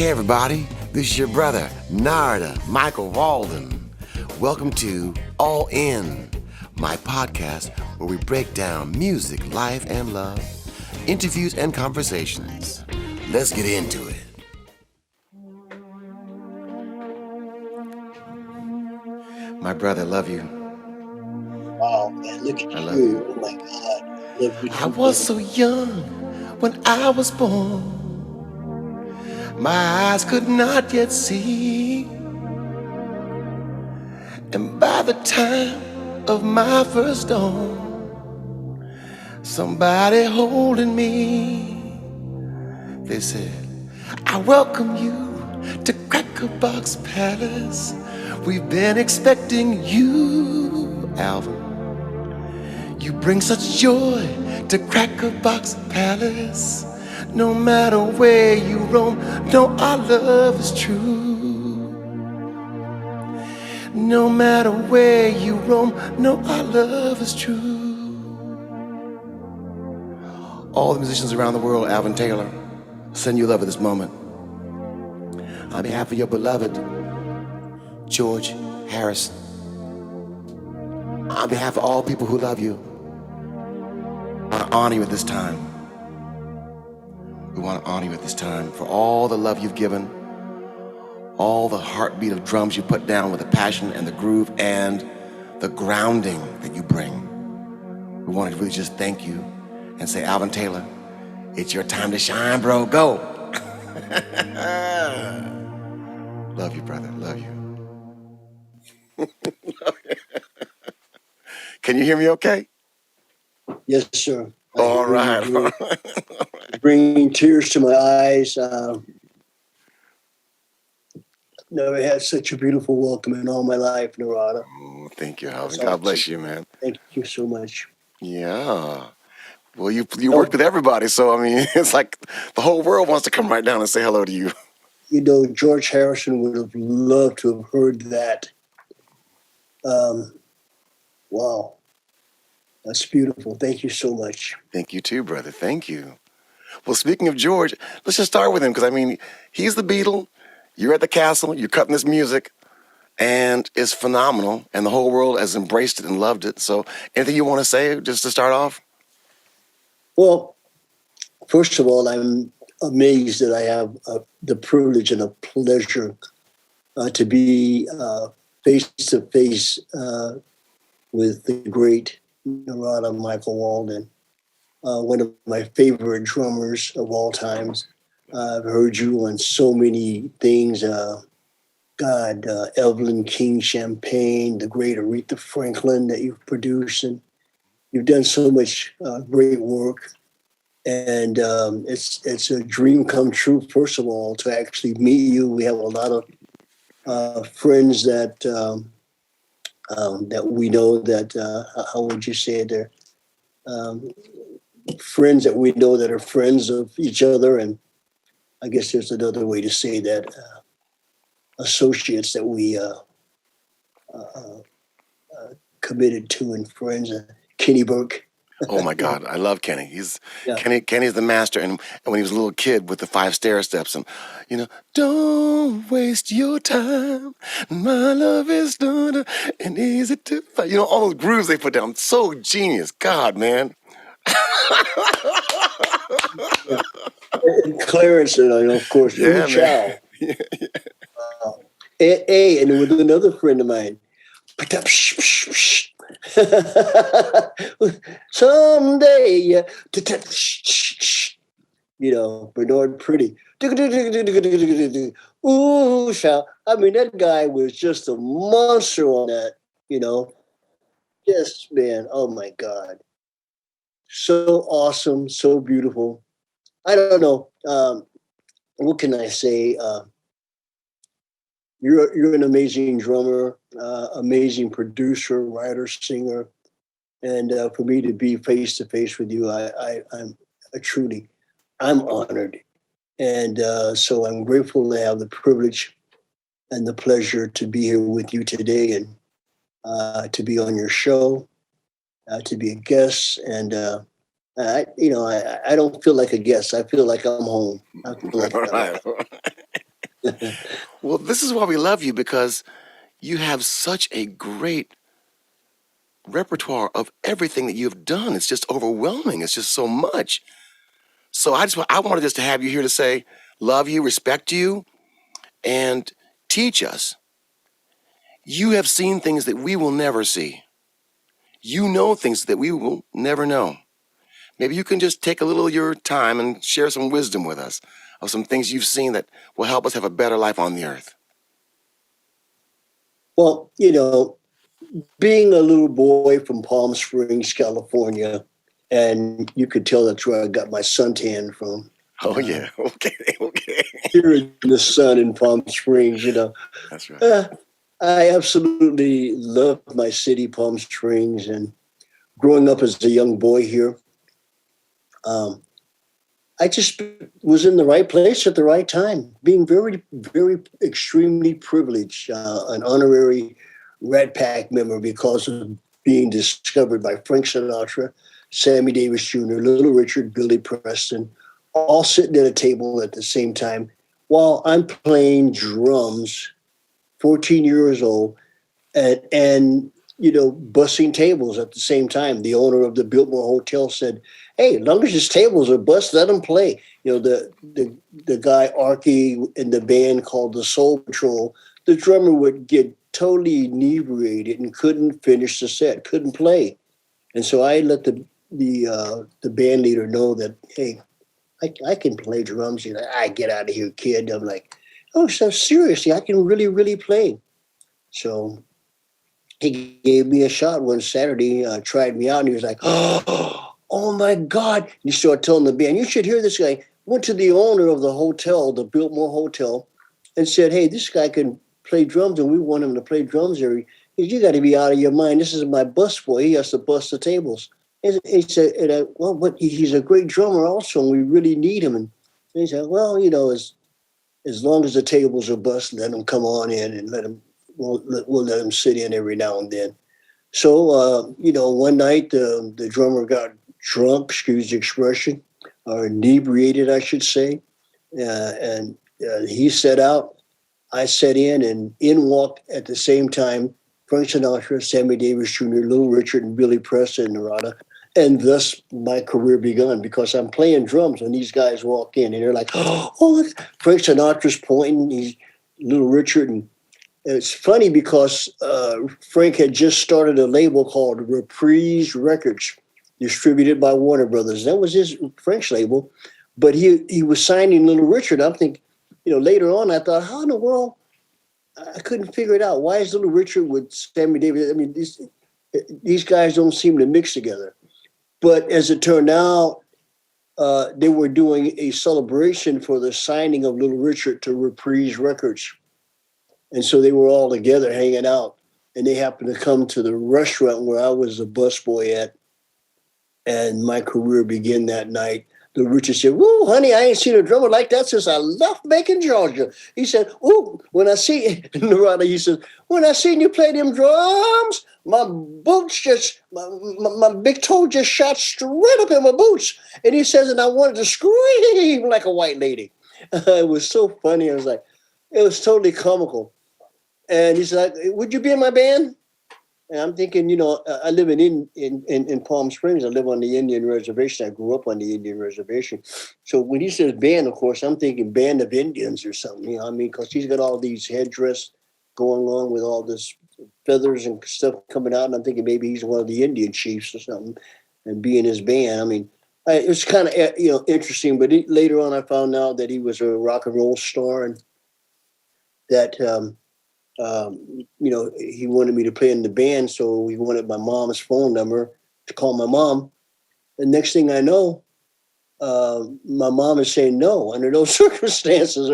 Hey everybody, this is your brother, Narada, Michael Walden. Welcome to All In, my podcast where we break down music, life, and love, interviews and conversations. Let's get into it. My brother, I love you. Wow, man, look I at love you. you. Oh my God. Love you I too, was brother. so young when I was born. My eyes could not yet see. And by the time of my first dawn, somebody holding me, they said, I welcome you to Cracker Box Palace. We've been expecting you, Alvin. You bring such joy to Cracker Box Palace. No matter where you roam, no, our love is true. No matter where you roam, no, our love is true. All the musicians around the world, Alvin Taylor, send you love at this moment. On behalf of your beloved, George Harrison. On behalf of all people who love you, I want to honor you at this time. We want to honor you at this time for all the love you've given, all the heartbeat of drums you put down with the passion and the groove and the grounding that you bring. We want to really just thank you and say, Alvin Taylor, it's your time to shine, bro. Go. Love you, brother. Love you. Can you hear me okay? Yes, sir. I All hear you right. great. Bringing tears to my eyes. Never had such a beautiful welcome in all my life, Narada. Oh, thank you, That's Alvin. God awesome. bless you, man. Thank you so much. Yeah. Well, you worked Oh, with everybody, so I mean, it's like the whole world wants to come right down and say hello to you. George Harrison would have loved to have heard that. Um, wow, that's beautiful. Thank you so much. Thank you too, brother. Thank you. Well, speaking of George, let's just start with him because I mean, he's the Beatle. You're at the castle. You're cutting this music, and it's phenomenal. And the whole world has embraced it and loved it. So, anything you want to say just to start off? Well, first of all, I'm amazed that I have the privilege and a pleasure to be face to face with the great Narada Michael Walden, one of my favorite drummers of all times. I've heard you on so many things. Evelyn King Champagne, the great Aretha Franklin that you've produced, and you've done so much great work. And it's a dream come true. First of all, to actually meet you, we have a lot of friends that we know that how would you say it there? Um, Friends that we know that are friends of each other, and I guess there's another way to say that associates that we uh, committed to and friends. Kenny Burke, Oh my God, I love Kenny. He's yeah, Kenny's the master. And when he was a little kid with the 5 stair steps, and don't waste your time. My love is done and easy to find. All those grooves they put down. So genius. God, man. yeah. And Clarence, and of course, Ooh Yeah, man. Chow. And with another friend of mine. Someday, yeah. Bernard Pretty. Ooh, child. I mean, that guy was just a monster on that, you know. Yes, man. Oh my God. So awesome, so beautiful. I don't know. What can I say? You're an amazing drummer, amazing producer, writer, singer, and for me to be face to face with you, I'm truly, I'm honored, and so I'm grateful to have the privilege and the pleasure to be here with you today and to be on your show, to be a guest, and I don't feel like a guest. I feel like I'm home. I feel like All right. Well, this is why we love you, because you have such a great repertoire of everything that you've done. It's just overwhelming. It's just so much. So I wanted just to have you here to say, love you, respect you, and teach us. You have seen things that we will never see. You know things that we will never know. Maybe you can just take a little of your time and share some wisdom with us of some things you've seen that will help us have a better life on the earth. Well, being a little boy from Palm Springs, California, and you could tell that's where I got my suntan from. Oh, yeah. Okay. Okay. Here in the sun in Palm Springs, That's right. uh, I absolutely love my city, Palm Springs, and growing up as a young boy here, um, I just was in the right place at the right time, being very, very extremely privileged, an honorary Rat Pack member because of being discovered by Frank Sinatra, Sammy Davis Jr., Little Richard, Billy Preston, all sitting at a table at the same time while I'm playing drums, 14 years old, and bussing tables at the same time. The owner of the Biltmore Hotel said, "Hey, as long as his tables are bust, let him play." The guy Arky in the band called the Soul Patrol. The drummer would get totally inebriated and couldn't finish the set, couldn't play. And so I let the band leader know that, hey, I can play drums. I get out of here, kid. I'm like, oh, so seriously, I can really, really play. So he gave me a shot one Saturday, tried me out, and he was like, oh my God. And he started telling the band, you should hear this guy. Went to the owner of the hotel, the Biltmore Hotel, and said, hey, this guy can play drums, and we want him to play drums here. He said, you got to be out of your mind. This is my bus boy. He has to bust the tables. And he said, well, but he's a great drummer also, and we really need him. And he said, well, as long as the tables are bust, let him come on in and we'll let him sit in every now and then. So, one night the drummer got drunk, excuse the expression, or inebriated, I should say. And he set out, I set and in walked at the same time Frank Sinatra, Sammy Davis Jr., Little Richard, and Billy Preston and Narada. And thus my career begun because I'm playing drums when these guys walk in and they're like, oh, Frank Sinatra's pointing, he's Little Richard, and it's funny because Frank had just started a label called Reprise Records, distributed by Warner Brothers. That was his French label, but he was signing Little Richard. I'm thinking, later on, I thought, how in the world? I couldn't figure it out. Why is Little Richard with Sammy Davis? I mean, these guys don't seem to mix together. But as it turned out, they were doing a celebration for the signing of Little Richard to Reprise Records. And so they were all together hanging out. And they happened to come to the restaurant where I was a busboy at. And my career began that night. The Richard said, woo, honey, I ain't seen a drummer like that since I left Macon, Georgia. He said, ooh, when I see, Narada, he said, when I seen you play them drums, my boots my big toe just shot straight up in my boots. And he says, and I wanted to scream like a white lady. It was so funny. I was like, it was totally comical. And he's like, would you be in my band? And I'm thinking, I live in Palm Springs. I live on the Indian reservation. I grew up on the Indian reservation. So when he says band, of course, I'm thinking band of Indians or something. Because he's got all these headdress going on with all this feathers and stuff coming out. And I'm thinking maybe he's one of the Indian chiefs or something and be in his band. I mean, it was kind of, interesting. But later on, I found out that he was a rock and roll star and that he wanted me to play in the band, so he wanted my mom's phone number to call my mom. The next thing I know, my mom is saying no under those circumstances.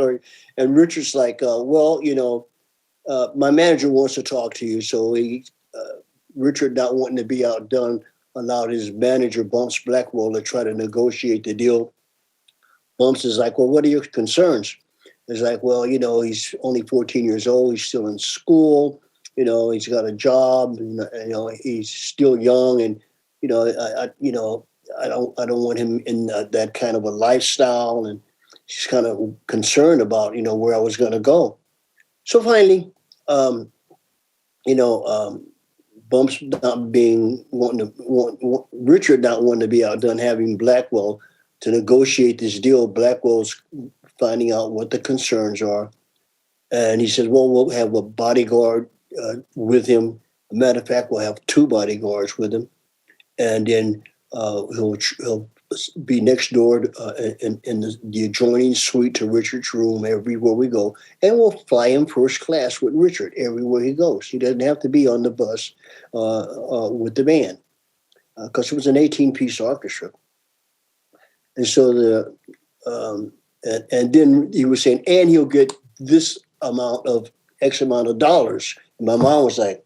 And Richard's like, my manager wants to talk to you. So Richard, not wanting to be outdone, allowed his manager, Bumps Blackwell, to try to negotiate the deal. Bumps is like, well, what are your concerns? It's like, well, he's only 14 years old. He's still in school. He's got a job. He's still young, and I don't want him in that kind of a lifestyle. And she's kind of concerned about, where I was going to go. So finally, um, you know, Bumps not being Richard not wanting to be outdone, having Blackwell to negotiate this deal. Blackwell's finding out what the concerns are, and he says, "Well, we'll have a bodyguard with him. Matter of fact, we'll have two bodyguards with him, and then he'll be next door in the adjoining suite to Richard's room everywhere we go, and we'll fly him first class with Richard everywhere he goes. He doesn't have to be on the bus with the band because it was an 18-piece orchestra." And so and then he was saying, and he'll get this amount of X amount of dollars. And my mom was like,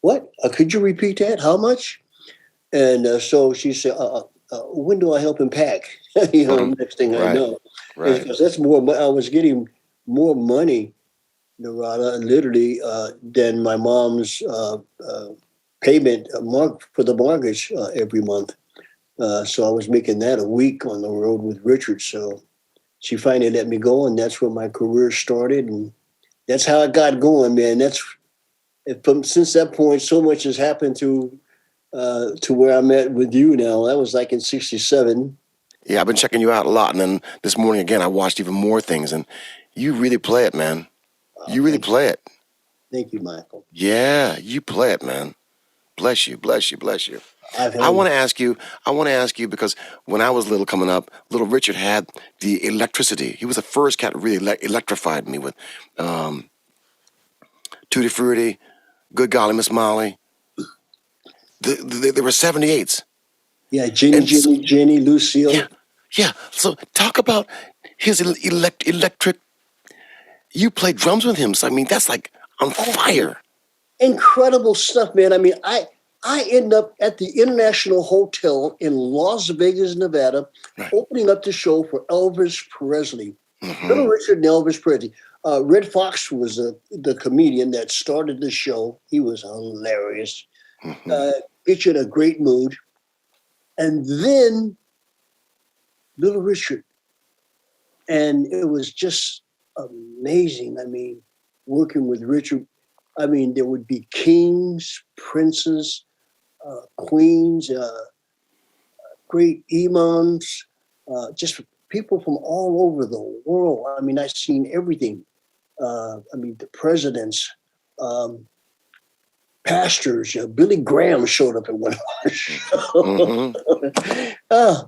"What? Could you repeat that? How much?" And so she said, "When do I help him pack?" Next thing I know, Right. because that's more. I was getting more money, Narada, literally, than my mom's payment for the mortgage every month. So I was making that a week on the road with Richard. So she finally let me go, and that's where my career started, and that's how I got going, man. Since that point, so much has happened to where I'm at with you now. That was like in '67. Yeah, I've been checking you out a lot, and then this morning again, I watched even more things, and you really play it, man. You really play it. Thank you, Michael. Yeah, you play it, man. Bless you, bless you, bless you. I've I had want to ask you. I want to ask you because when I was little, coming up, little Richard had the electricity. He was the first cat who really electrified me with Tutti Frutti, Good Golly Miss Molly. There were 78s. Yeah, Jenny, And Jenny, Jenny, Lucille. yeah, yeah. So talk about his electric. You play drums with him. So I mean, that's like on fire. Incredible stuff, man. I mean, I end up at the International Hotel in Las Vegas, Nevada, Right. opening up the show for Elvis Presley. Mm-hmm. Little Richard and Elvis Presley. Red Fox was the comedian that started the show. He was hilarious. Mm-hmm. Get you in a great mood. And then Little Richard. And it was just amazing. I mean, working with Richard, I mean, there would be kings, princes, queens, great imams, just people from all over the world. I mean, I've seen everything. I mean, the presidents, pastors. Billy Graham showed up at one of our shows. Mm-hmm.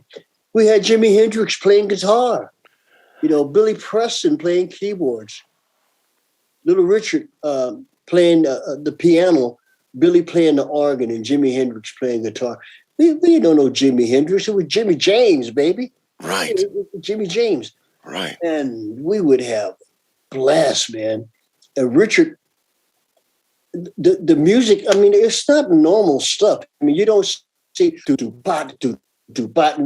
We had Jimi Hendrix playing guitar. Billy Preston playing keyboards. Little Richard playing the piano. Billy playing the organ, and Jimi Hendrix playing guitar. We don't know Jimi Hendrix. It was Jimmy James, baby. Right. Jimmy James. Right. And we would have blast, man. And Richard, the music, I mean, it's not normal stuff. I mean, you don't see do pot. No, do pot.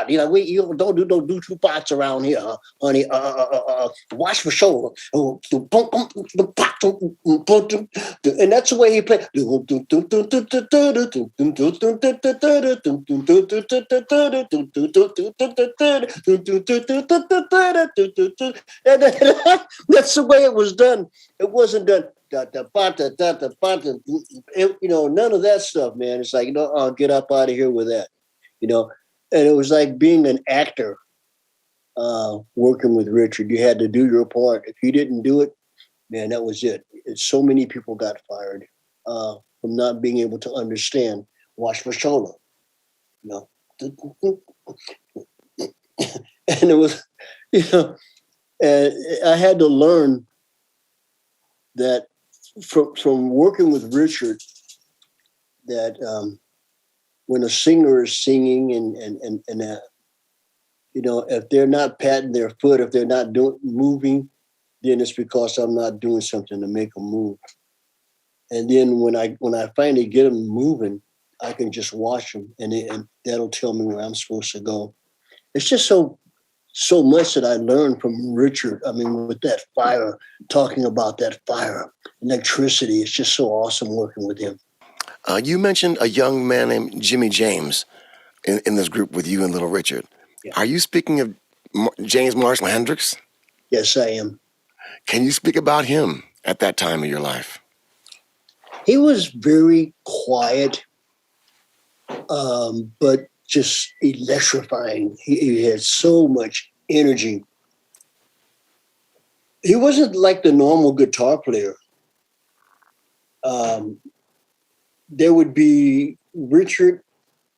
You don't do no do pots around here, honey. Watch for shoulder. And that's the way he played. And that's the way it was done. It wasn't done. None of that stuff, man. It's like, I'll get up out of here with that, And it was like being an actor, working with Richard. You had to do your part. If you didn't do it, man, that was it. So many people got fired from not being able to understand Wash for Shoulder, And it was, and I had to learn that from working with Richard, that when a singer is singing and if they're not patting their foot, if they're not moving, then it's because I'm not doing something to make them move. And then when I finally get them moving, I can just watch them, and that'll tell me where I'm supposed to go. It's just so much that I learned from Richard. I mean, with that fire, talking about that fire, electricity. It's just so awesome working with him. You mentioned a young man named Jimmy James in this group with you and Little Richard. Yeah. Are you speaking of James Marshall Hendricks? Yes, I am. Can you speak about him at that time of your life? He was very quiet, but just electrifying. He had so much energy. He wasn't like the normal guitar player. Um, there would be Richard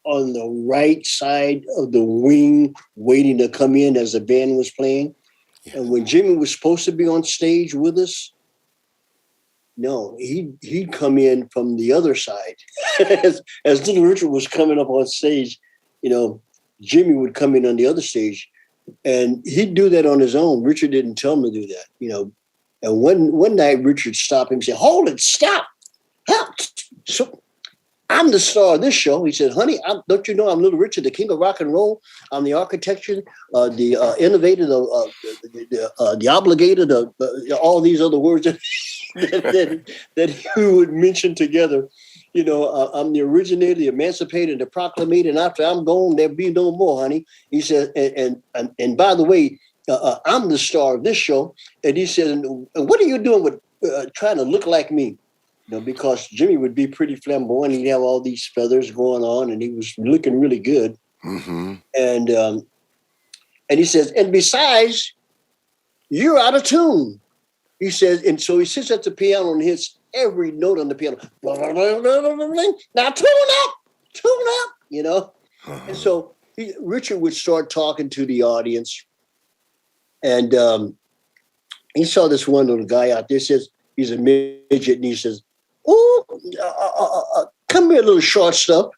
on the right side of the wing waiting to come in as the band was playing. Yeah. And when Jimmy was supposed to be on stage with us, no, he'd come in from the other side. as little Richard was coming up on stage, Jimmy would come in on the other stage, and he'd do that on his own. Richard didn't tell him to do that. And one night Richard stopped him and said, "Hold it, stop. So I'm the star of this show." He said, "Honey, don't you know I'm Little Richard, the king of rock and roll? I'm the architecture, the innovator, the obligator, all these other words that he would mention together. I'm the originator, the emancipator, the proclamator, and after I'm gone, there'll be no more, honey." He said, and by the way, I'm the star of this show. And he said, "And what are you doing with trying to look like me?" Because Jimmy would be pretty flamboyant. He'd have all these feathers going on, and he was looking really good. Mm-hmm. And he says, "And besides, you're out of tune." He says, and so he sits at the piano and hits every note on the piano. Now tune up. And so Richard would start talking to the audience, and he saw this one little guy out there. Says he's a midget, and he says, "Oh, come here, little short stuff."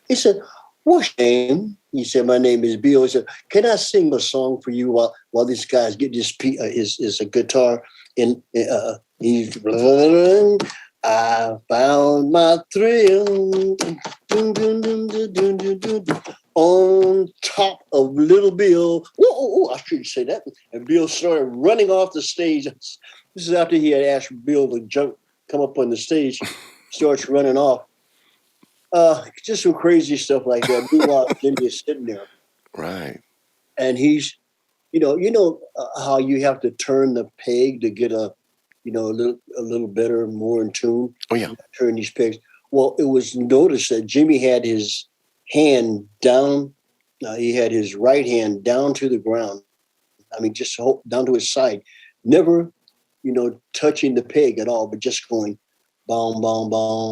He said, "What's your name?" He said, "My name is Bill." He said, "Can I sing a song for you while these guys get his guitar?" And he's, "I found my thrill on top of Little Bill." Whoa, I shouldn't say that. And Bill started running off the stage. This is after he had asked Bill to come up on the stage. Starts running off. Just some crazy stuff like that. Meanwhile, Jimmy is sitting there, Right. and he's, how you have to turn the peg to get a little better, more in tune. Oh, yeah. Turn these pegs. Well, it was noticed that Jimmy had his hand down. He had his right hand down to the ground. I mean, just down to his side. Never, touching the peg at all, but just going, boom, boom, boom,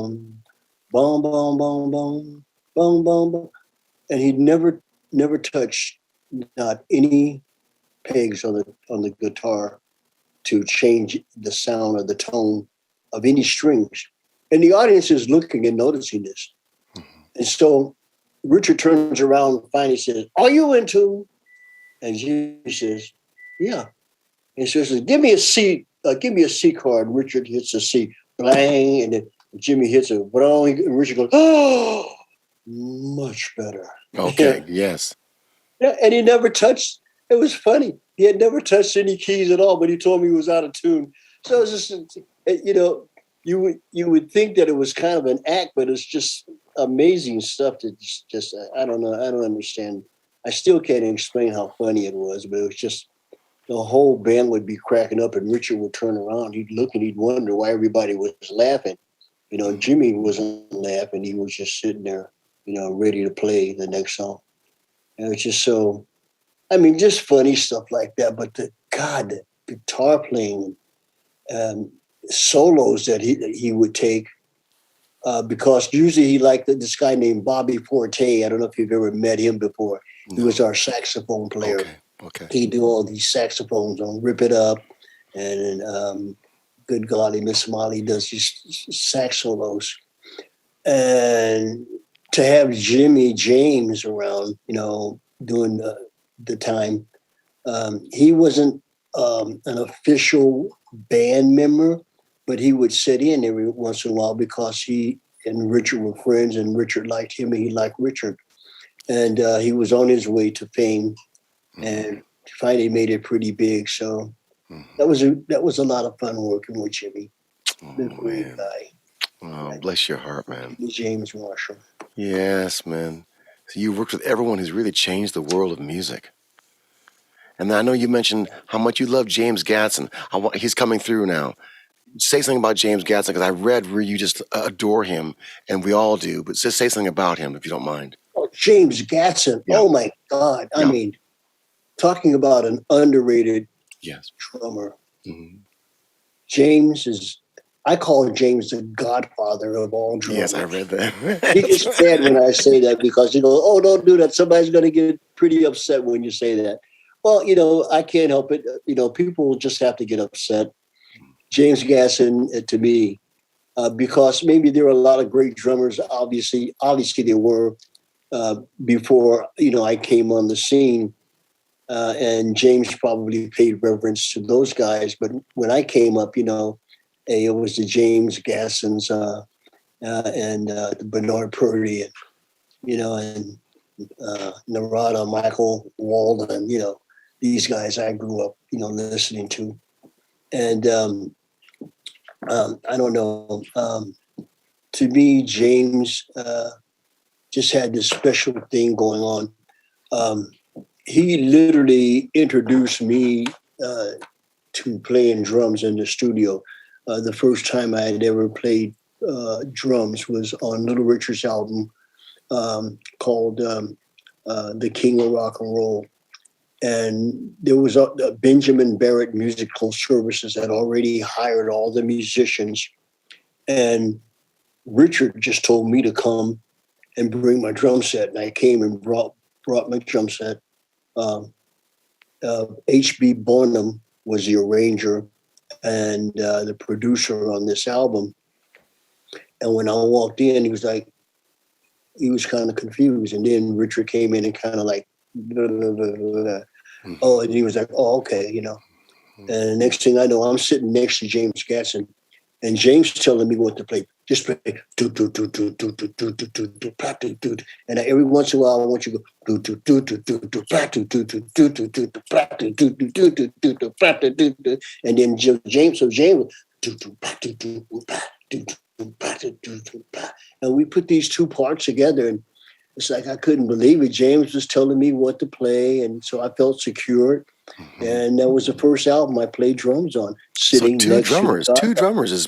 boom, boom, boom, boom, boom, boom, boom. And he never touched not any pegs on the guitar to change the sound or the tone of any strings. And the audience is looking and noticing this. Mm-hmm. And so Richard turns around and finally says, "Are you in tune?" And Jimmy says, "Yeah." And so he says, give me a C chord. Richard hits a C, blang, and then Jimmy hits a blang, and Richard goes, "Oh, much better." Okay, yes. Yeah, and he never touched. It was funny. He had never touched any keys at all, but he told me he was out of tune. So it's just, you would think that it was kind of an act, but it's just amazing stuff that just I don't know. I don't understand. I still can't explain how funny it was, but it was just the whole band would be cracking up, and Richard would turn around. He'd look and he'd wonder why everybody was laughing. Jimmy wasn't laughing. He was just sitting there, ready to play the next song. And it's just so, just funny stuff like that. But the guitar playing and solos that he would take, because usually he liked this guy named Bobby Forte. I don't know if you've ever met him before. No. He was our saxophone player. Okay. He'd do all these saxophones on Rip It Up, and Good Golly, Miss Molly does these sax solos. And to have Jimmy James around, during the time, he wasn't an official band member, but he would sit in every once in a while because he and Richard were friends, and Richard liked him and he liked Richard. And he was on his way to fame, and finally made it pretty big. So that was a lot of fun working with Jimmy. The great guy. Oh, bless your heart, man. James Marshall. Yes, man. So you worked with everyone who's really changed the world of music. And then I know you mentioned how much you love James Gatson. He's coming through now. Say something about James Gatson, because I read where you just adore him, and we all do. But just say something about him, if you don't mind. Oh, James Gatson. Yeah. Oh my God. I Yeah. mean, talking about an underrated Yes. drummer. Mm-hmm. I call James the godfather of all drummers. Yes, I read that. He gets mad when I say that because he goes, "Oh, don't do that. Somebody's going to get pretty upset when you say that." Well, I can't help it. People will just have to get upset. James Gasson, to me, because maybe there are a lot of great drummers. Obviously there were before I came on the scene, and James probably paid reverence to those guys. But when I came up, it was the James Gassons and the Bernard Purdy, and Narada, Michael Walden, these guys I grew up, listening to. And I don't know. To me, James just had this special thing going on. He literally introduced me to playing drums in the studio. The first time I had ever played drums was on Little Richard's album called The King of Rock and Roll. And there was a Benjamin Barrett Musical Services that already hired all the musicians. And Richard just told me to come and bring my drum set. And I came and brought my drum set. H.B. Bonham was the arranger and the producer on this album. And when I walked in, he was kind of confused. And then Richard came in and kind of like, blah, blah, blah, blah, blah. Oh, and he was like, oh, okay, And the next thing I know, I'm sitting next to James Gatson, and James telling me what to play. Just play do do do do do do do do do do do do. And every once in a while, I want you to go do do do do do do do do do do do do do do do do do do do. And then James do do do do do do. And we put these two parts together, and it's like I couldn't believe it. James was telling me what to play, and so I felt secure. Mm-hmm. And that was the first album I played drums on. Sitting so two drummers is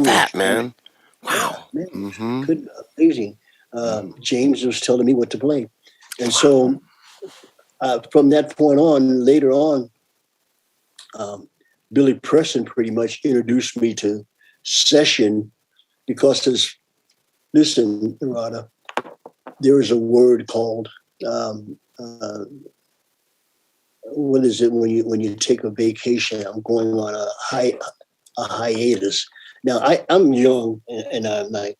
fat, man. Wow, yeah, man. Amazing. James was telling me what to play, and so from that point on, later on, Billy Preston pretty much introduced me to session because listen, Narada, there is a word called what is it when you take a vacation? I'm going on a hiatus. Now I'm young and I'm like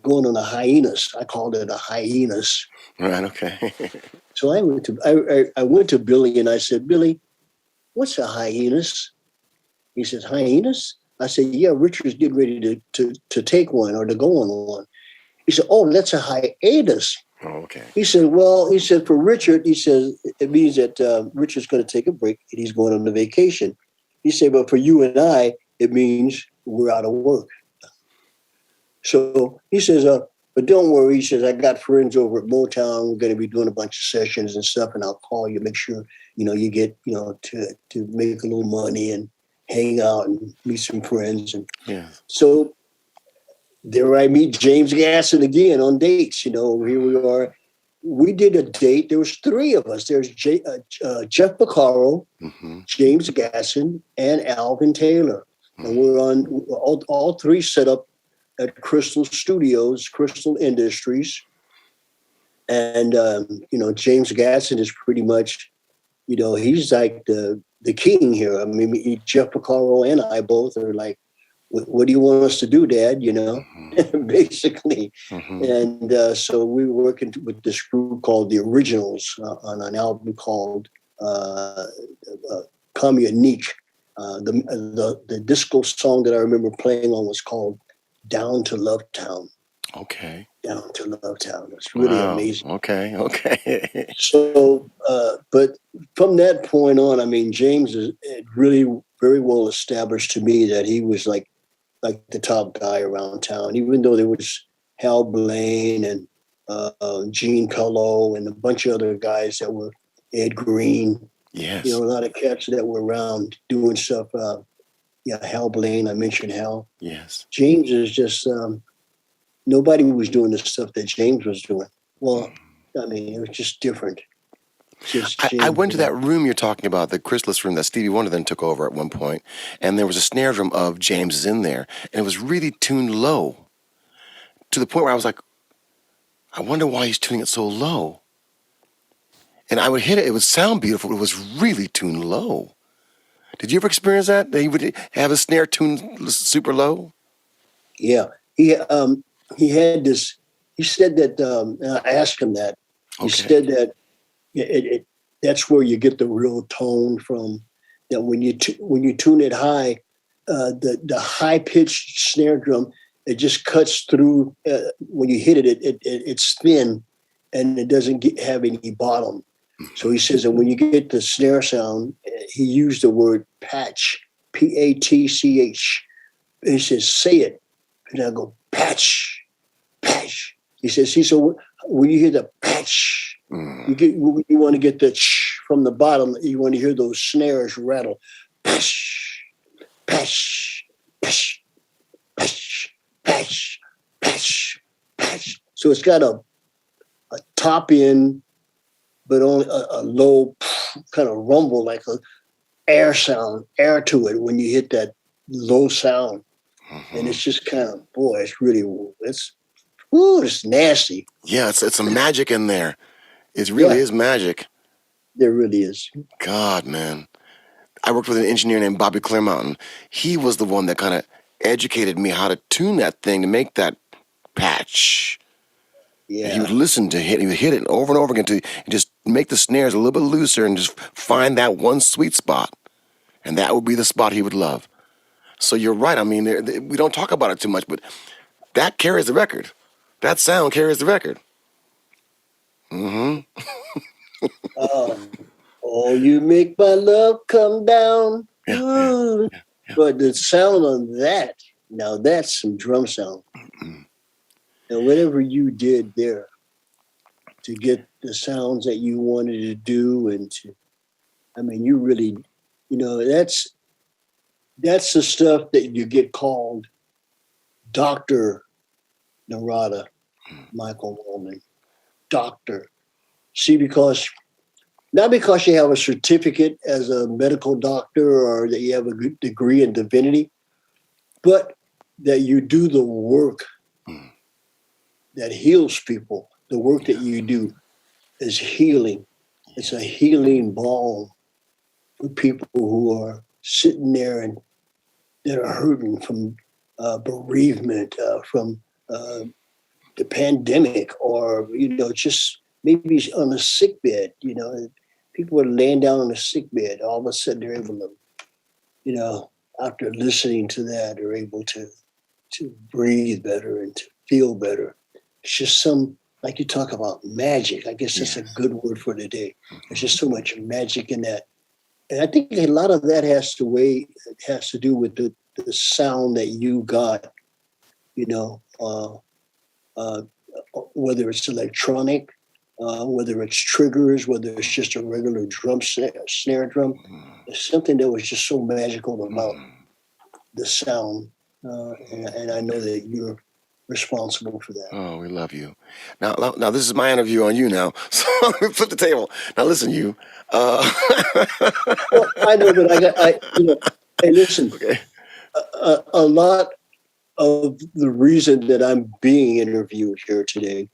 going on a hiatus. I called it a hiatus. Right. Okay. So I went to Billy and I said, Billy, what's a hiatus? He said, hiatus? I said, yeah, Richard's getting ready to take one or to go on one. He said, oh, that's a hiatus. Oh, okay. He said, for Richard, he says, it means that Richard's going to take a break and he's going on a vacation. He said, but for you and I, it means we're out of work. So he says, but don't worry. He says, I got friends over at Motown. We're going to be doing a bunch of sessions and stuff, and I'll call you, make sure, you get, to make a little money and hang out and meet some friends. And so there I meet James Gasson again on dates. Here we are. We did a date. There was three of us. There's Jeff Beccaro, James Gasson, and Alvin Taylor. And we're on all three set up at Crystal Studios, Crystal Industries. And, James Gasson is pretty much, he's like the king here. I mean, Jeff Beccaro and I both are like, what do you want us to do, Dad? Basically. And so we were working with this group called The Originals on an album called Communique. The disco song that I remember playing on was called Down to Love Town. Okay. Down to Love Town. It's really amazing. Okay. So, but from that point on, I mean, James is really very well established to me that he was like the top guy around town, even though there was Hal Blaine and Gene Pello and a bunch of other guys that were Ed Green. Yes. A lot of cats that were around doing stuff. Hal Blaine, I mentioned Hal. Yes. James is just, nobody was doing the stuff that James was doing. Well, I mean, it was just different. Just I James. went to that room you're talking about, the chrysalis room that Stevie Wonder then took over at one point, and there was a snare drum of James's in there, and it was really tuned low to the point where I was like, I wonder why he's tuning it so low. And I would hit it, it would sound beautiful, but it was really tuned low. Did you ever experience that? That he would have a snare tuned super low? Yeah, he had this. He said that. I asked him that. He Okay. said that that's where you get the real tone from. That when you tune it high, the high pitched snare drum, it just cuts through. When you hit it's thin, and it doesn't have any bottom. So he says that when you get the snare sound, he used the word patch, Patch. He says, say it. And I go, patch, patch. He says, see, so when you hear the patch, you want to get the ch from the bottom. You want to hear those snares rattle. Patch, patch, patch, patch, patch, patch, patch. So it's got a top end, but only a low kind of rumble, like a air to it when you hit that low sound. And it's just kind of, boy, it's nasty. Yeah, it's some magic in there. It really is magic. There really is. God, man. I worked with an engineer named Bobby Clearmountain. He was the one that kind of educated me how to tune that thing to make that patch. Yeah. And he would listen to it. He would hit it over and over again to just make the snares a little bit looser and just find that one sweet spot. And that would be the spot he would love. So you're right. I mean, we don't talk about it too much, but that carries the record. That sound carries the record. Oh, you make my love come down. Yeah. But the sound on that, now that's some drum sound. And whatever you did there to get the sounds that you wanted to do, you really, that's the stuff that you get called Dr. Narada, Michael Wallman, doctor. See, not because you have a certificate as a medical doctor or that you have a good degree in divinity, but that you do the work that heals people. The work that you do is healing. It's a healing balm for people who are sitting there and that are hurting from bereavement, from the pandemic, or just maybe on a sick bed. People are laying down on a sick bed. All of a sudden, they're able to, after listening to that, are able to breathe better and to feel better. It's just like you talk about magic. I guess that's a good word for today. There's just so much magic in that. And I think a lot of that has to do with the sound that you got, whether it's electronic, whether it's triggers, whether it's just a regular drum snare drum. There's something that was just so magical about the sound. And I know that you're responsible for that. Oh, we love you. Now, this is my interview on you now. So let me flip the table. Now, listen, you. Well, I know, but hey, listen, Okay. a lot of the reason that I'm being interviewed here today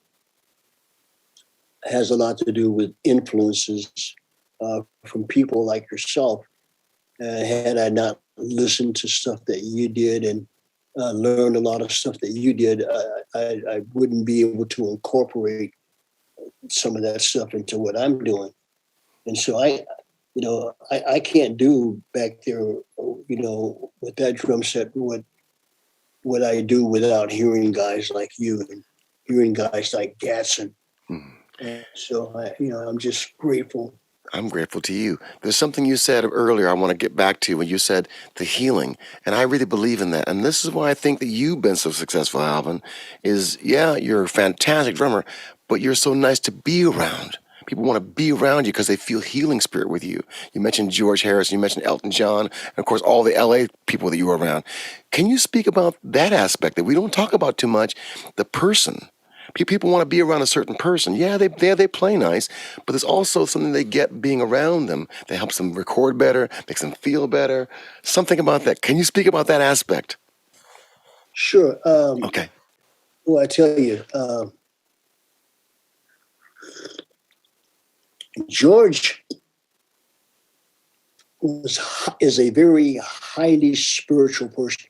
has a lot to do with influences from people like yourself. Had I not listened to stuff that you did and learned a lot of stuff that you did, I wouldn't be able to incorporate some of that stuff into what I'm doing. And so I can't do back there, with that drum set, what I do without hearing guys like you and hearing guys like Gatson. And so I'm just grateful. I'm grateful to you. There's something you said earlier I want to get back to when you said the healing. And I really believe in that. And this is why I think that you've been so successful, Alvin, is, you're a fantastic drummer, but you're so nice to be around People want to be around you because they feel healing spirit with you. You mentioned George Harrison, you mentioned Elton John, and of course all the LA people that you were around. Can you speak about that aspect that we don't talk about too much, the person? People want to be around a certain person. Yeah, they play nice, but there's also something they get being around them that helps them record better, makes them feel better. Something about that. Can you speak about that aspect? Sure. Okay. Well, I tell you, George is a very highly spiritual person.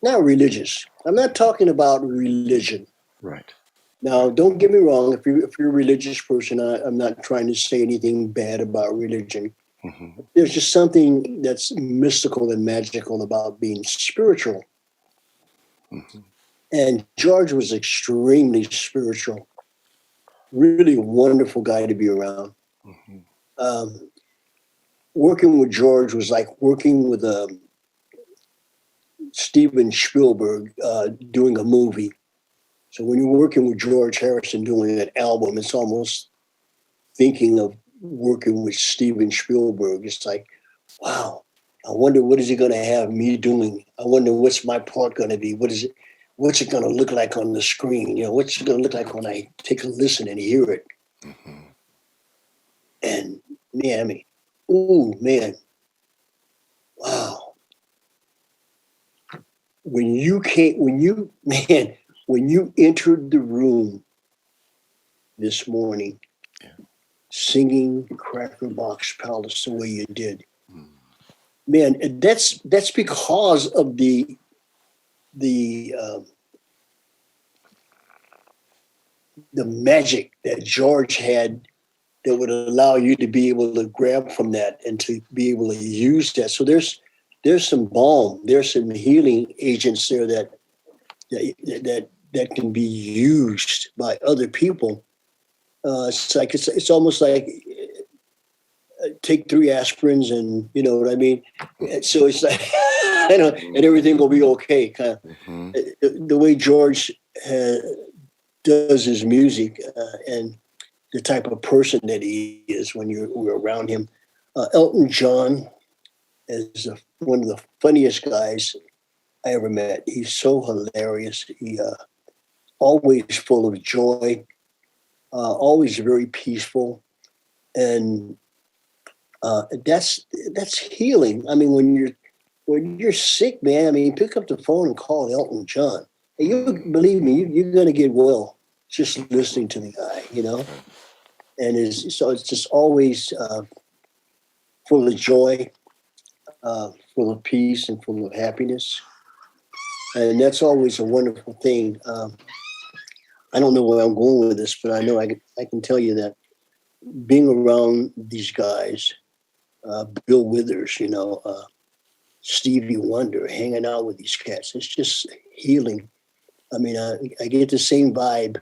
Not religious. I'm not talking about religion. Right. Now, don't get me wrong. If you're a religious person, I'm not trying to say anything bad about religion. Mm-hmm. There's just something that's mystical and magical about being spiritual. Mm-hmm. And George was extremely spiritual, really wonderful guy to be around. Mm-hmm. Um, Working with George was like working with Steven Spielberg doing a movie. So when you're working with George Harrison doing an album, it's almost thinking of working with Steven Spielberg. It's like, wow, I wonder what is he going to have me doing? I wonder what's my part going to be? What's it going to look like on the screen? What's it going to look like when I take a listen and hear it? Mm-hmm. And man, I mean, ooh, man, wow. Man, when you entered the room this morning, Yeah. singing Cracker Box Palace the way you did, Mm-hmm. man, that's because of the the magic that George had that would allow you to be able to grab from that and to be able to use that. So there's some balm, there's some healing agents there that can be used by other people. It's almost like take 3 aspirins and you know what I mean. So it's like I know, and everything will be okay. Kind of Mm-hmm. the way George does his music and the type of person that he is when we're around him. Elton John is one of the funniest guys I ever met. He's so hilarious. He always full of joy, always very peaceful, and that's healing. I mean, when you're sick, man. I mean, pick up the phone and call Elton John. And you believe me, you're going to get well just listening to the guy. So it's just always full of joy, full of peace, and full of happiness. And that's always a wonderful thing. I don't know where I'm going with this, but I know I can tell you that being around these guys, Bill Withers, Stevie Wonder, hanging out with these cats, it's just healing. I mean, I get the same vibe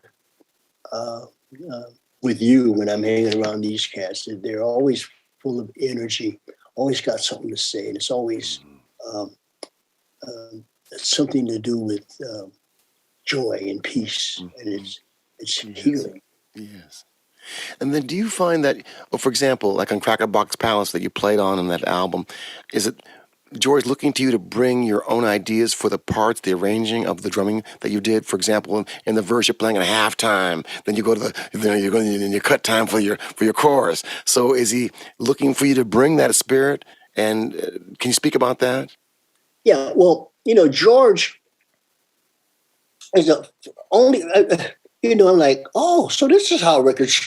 uh, uh, with you when I'm hanging around these cats. They're always full of energy, always got something to say, and it's always um, um, something to do with joy and peace, and Mm-hmm. it's Yes. healing. Yes. And then do you find that, well, for example, like on Cracker Box Palace that you played on in that album, is it George looking to you to bring your own ideas for the parts, the arranging of the drumming that you did? For example, in the verse you're playing at halftime, then you go to then you go and you cut time for your chorus. So is he looking for you to bring that spirit? And can you speak about that? Yeah, well, George is the only. I'm like, oh, so this is how records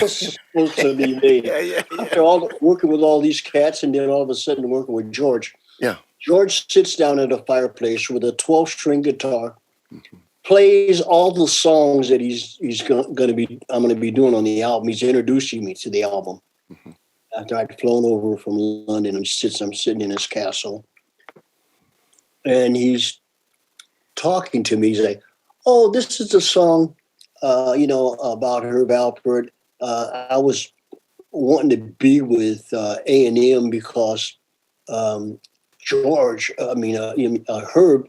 are supposed to be made. Yeah, yeah, yeah, After all working with all these cats, and then all of a sudden working with George. yeah. George sits down at a fireplace with a 12-string guitar, Mm-hmm. plays all the songs that he's going to be I'm going to be doing on the album. He's introducing me to the album. Mm-hmm. After I'd flown over from London, I'm sitting in his castle, and he's talking to me. He's like, "Oh, this is the song, about Herb Alpert. I was wanting to be with A&M because um, Herb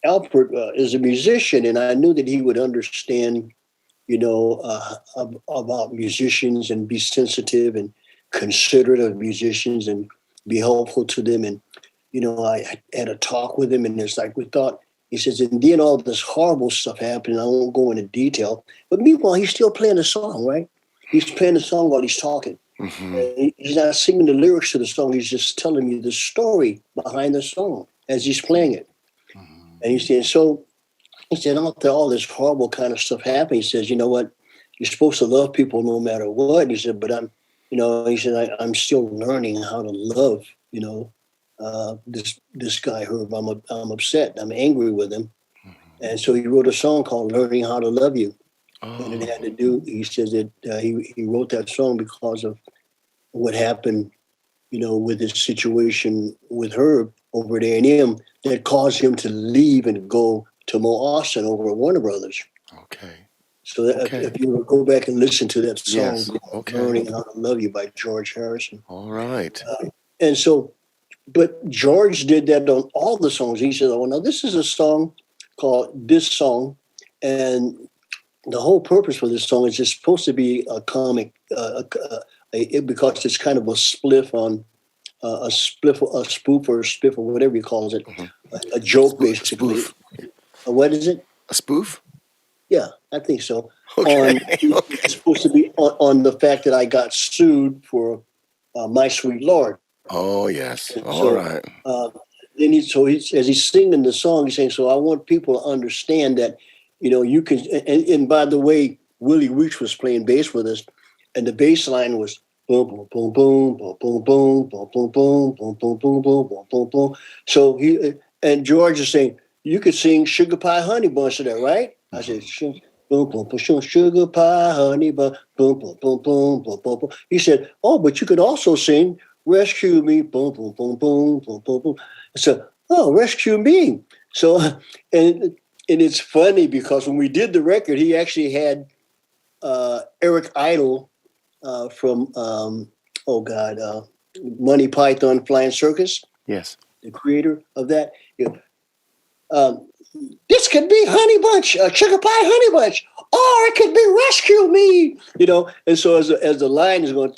Alpert is a musician, and I knew that he would understand about musicians and be sensitive and considerate of musicians and be helpful to them. And, I had a talk with him and it's like we thought, he says, and then all this horrible stuff happened. I won't go into detail. But meanwhile, he's still playing the song, right? He's playing the song while he's talking. Mm-hmm. He's not singing the lyrics to the song. He's just telling you the story behind the song as he's playing it. Mm-hmm. And he's saying, so he said, after all this horrible kind of stuff happened, he says, you know what? You're supposed to love people no matter what. And he said, but he said, I'm still learning how to love, this guy, Herb. I'm upset. I'm angry with him. Mm-hmm. And so he wrote a song called Learning How to Love You. And it had Oh, to do, he says that he wrote that song because of what happened, with his situation with Herb over at A&M that caused him to leave and go to Mo Austin over at Warner Brothers. okay. So that Okay. if you go back and listen to that song, Yes. Okay. Learning How to Love You by George Harrison. All right. And so, but George did that on all the songs. He said, oh, now this is a song called This Song. And the whole purpose for this song is it's supposed to be a comic, because it's kind of a spliff on a spliff, a spoof or a spiff or whatever he calls it, Mm-hmm. a joke basically. Spoof. What is it? A spoof? Yeah, I think so. Okay. On Okay. It's supposed to be on the fact that I got sued for My Sweet Lord. Oh, yes. And All so right. uh, then as he's singing the song, he's saying, "So I want people to understand that, you can." And by the way, Willie Weech was playing bass with us, and the bass line was boom, boom, boom, boom, boom, boom, boom, boom, boom, boom, boom, boom, boom, boom, boom, boom, boom. So and George is saying, "You could sing Sugar Pie Honey Bunch of that, right?" I said, Mm-hmm. "Sure." Boom, boom, boom, sugar pie, honey bun, boom, boom, boom, boom, boom, boom, boom. He said, "Oh, but you could also sing Rescue Me, boom, boom, boom, boom, boom, boom, boom." So, oh, Rescue Me. So, and and it's funny because when we did the record, he actually had Eric Idle from oh God, Monty Python Flying Circus, Yes. the creator of that. Um, this could be Honey Bunch, Sugar Pie Honey Bunch, or it could be Rescue Me, And so as the line is going,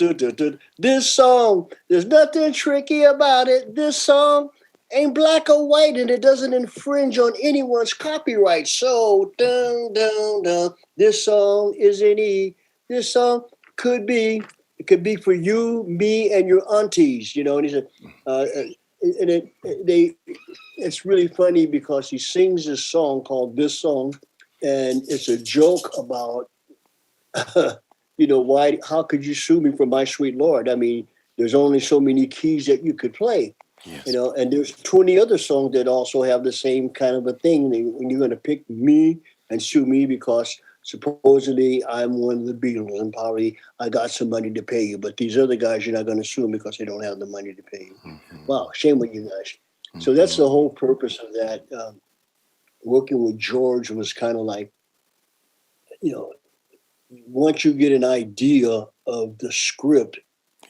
this song, there's nothing tricky about it. This song ain't black or white, and it doesn't infringe on anyone's copyright. So, dun, dun, dun, this song is any, this song could be, it could be for you, me, and your aunties, And he said, and it's really funny because he sings this song called This Song, and it's a joke about, why, how could you sue me for My Sweet Lord? I mean, there's only so many keys that you could play, Yes. and there's 20 other songs that also have the same kind of a thing. When you're going to pick me and sue me because supposedly I'm one of the Beatles and probably I got some money to pay you, but these other guys, you're not going to sue them because they don't have the money to pay you. Mm-hmm. Wow, shame on you guys. So that's Mm-hmm. the whole purpose of that. Working with George was kind of like, you know, once you get an idea of the script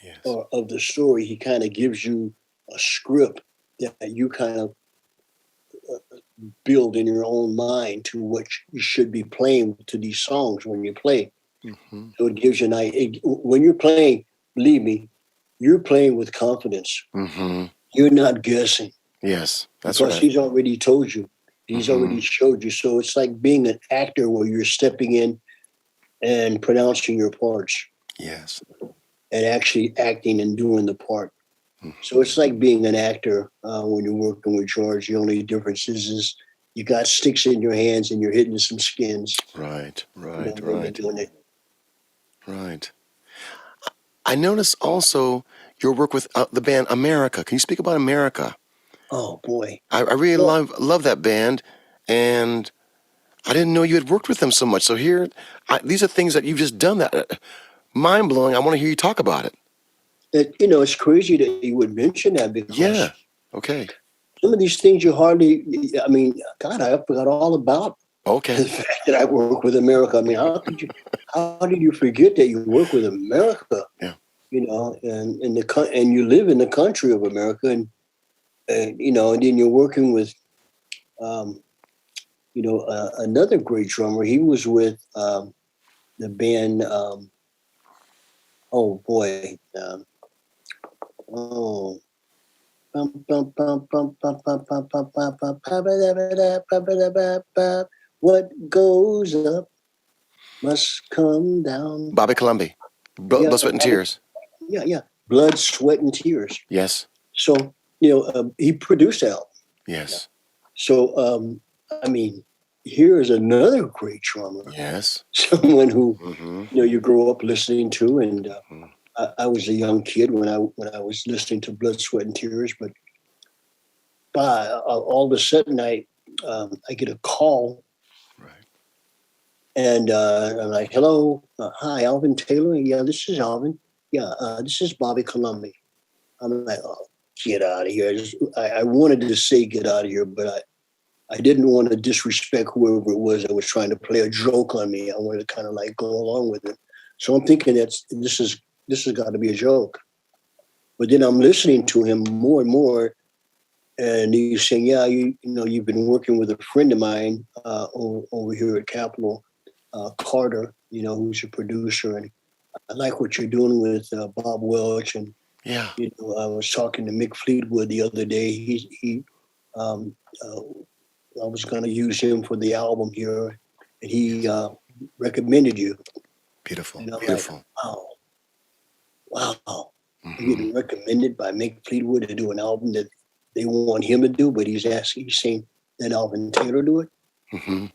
Yes. or of the story, he kind of gives you a script that you kind of build in your own mind to what you should be playing to these songs when you play. Mm-hmm. So it gives you an idea. When you're playing, believe me, you're playing with confidence. Mm-hmm. You're not guessing Yes. That's because right. he's already told you. He's Mm-hmm. already showed you. So it's like being an actor where you're stepping in and pronouncing your parts Yes. and actually acting and doing the part. So it's Mm-hmm. like being an actor when you're working with George. The only difference is you got sticks in your hands and you're hitting some skins. Right. Right. When you're Right. doing it. Right. I notice also your work with the band America. Can you speak about America? Oh boy. I really Well, love that band, and I didn't know you had worked with them so much. So here, these are things that you've just done that mind blowing. I want to hear you talk about it. it's crazy that you would mention that because Yeah. Okay. some of these things you hardly. I mean, God, I forgot all about the Okay. fact that I work with America. I mean, how could you? How did you forget that you work with America? Yeah. And and you live in the country of America, and then you're working with, um, another great drummer. He was with the band. Oh boy. Oh. What goes up must come down. Bobby Columbia. Yeah, Blood, Sweat, and Tears. yeah. Blood, sweat, and tears. Yes. So he produced that album. Yes. So I mean, here is another great drummer. Yes. Someone who Mm-hmm. you grow up listening to, and Mm-hmm. I was a young kid when I was listening to Blood, Sweat, and Tears. But all of a sudden, I get a call, Right. and I'm like, "Hello, hi, Alvin Taylor. Yeah, this is Alvin. Yeah, this is Bobby Columbia." I'm like, "Oh, get out of here!" I wanted to say "get out of here," but I didn't want to disrespect whoever it was that was trying to play a joke on me. I wanted to kind of like go along with it. So I'm thinking this has got to be a joke. But then I'm listening to him more and more, and he's saying, "Yeah, you've been working with a friend of mine over here at Capitol, Carter. Who's a producer, and I like what you're doing with Bob Welch." And Yeah. I was talking to Mick Fleetwood the other day. He um, uh, I was going to use him for the album here, and he recommended you. Beautiful. And I'm Beautiful. like, wow. I'm Mm-hmm. getting recommended by Mick Fleetwood to do an album that they want him to do, but he's saying that Alvin Taylor do it. Mm-hmm.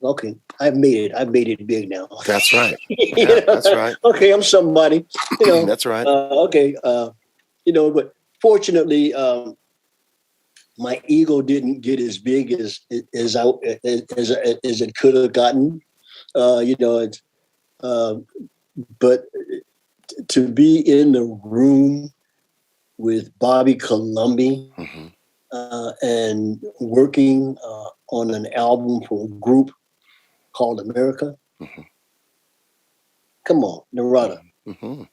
Okay, I've made it big now. That's right. Yeah, that's right. Okay, I'm somebody. That's right. Okay, but fortunately, my ego didn't get as big as it could have gotten. But to be in the room with Bobby Columbia Mm-hmm. and working on an album for a group called America. Mm-hmm. Come on, Narada. Mm-hmm.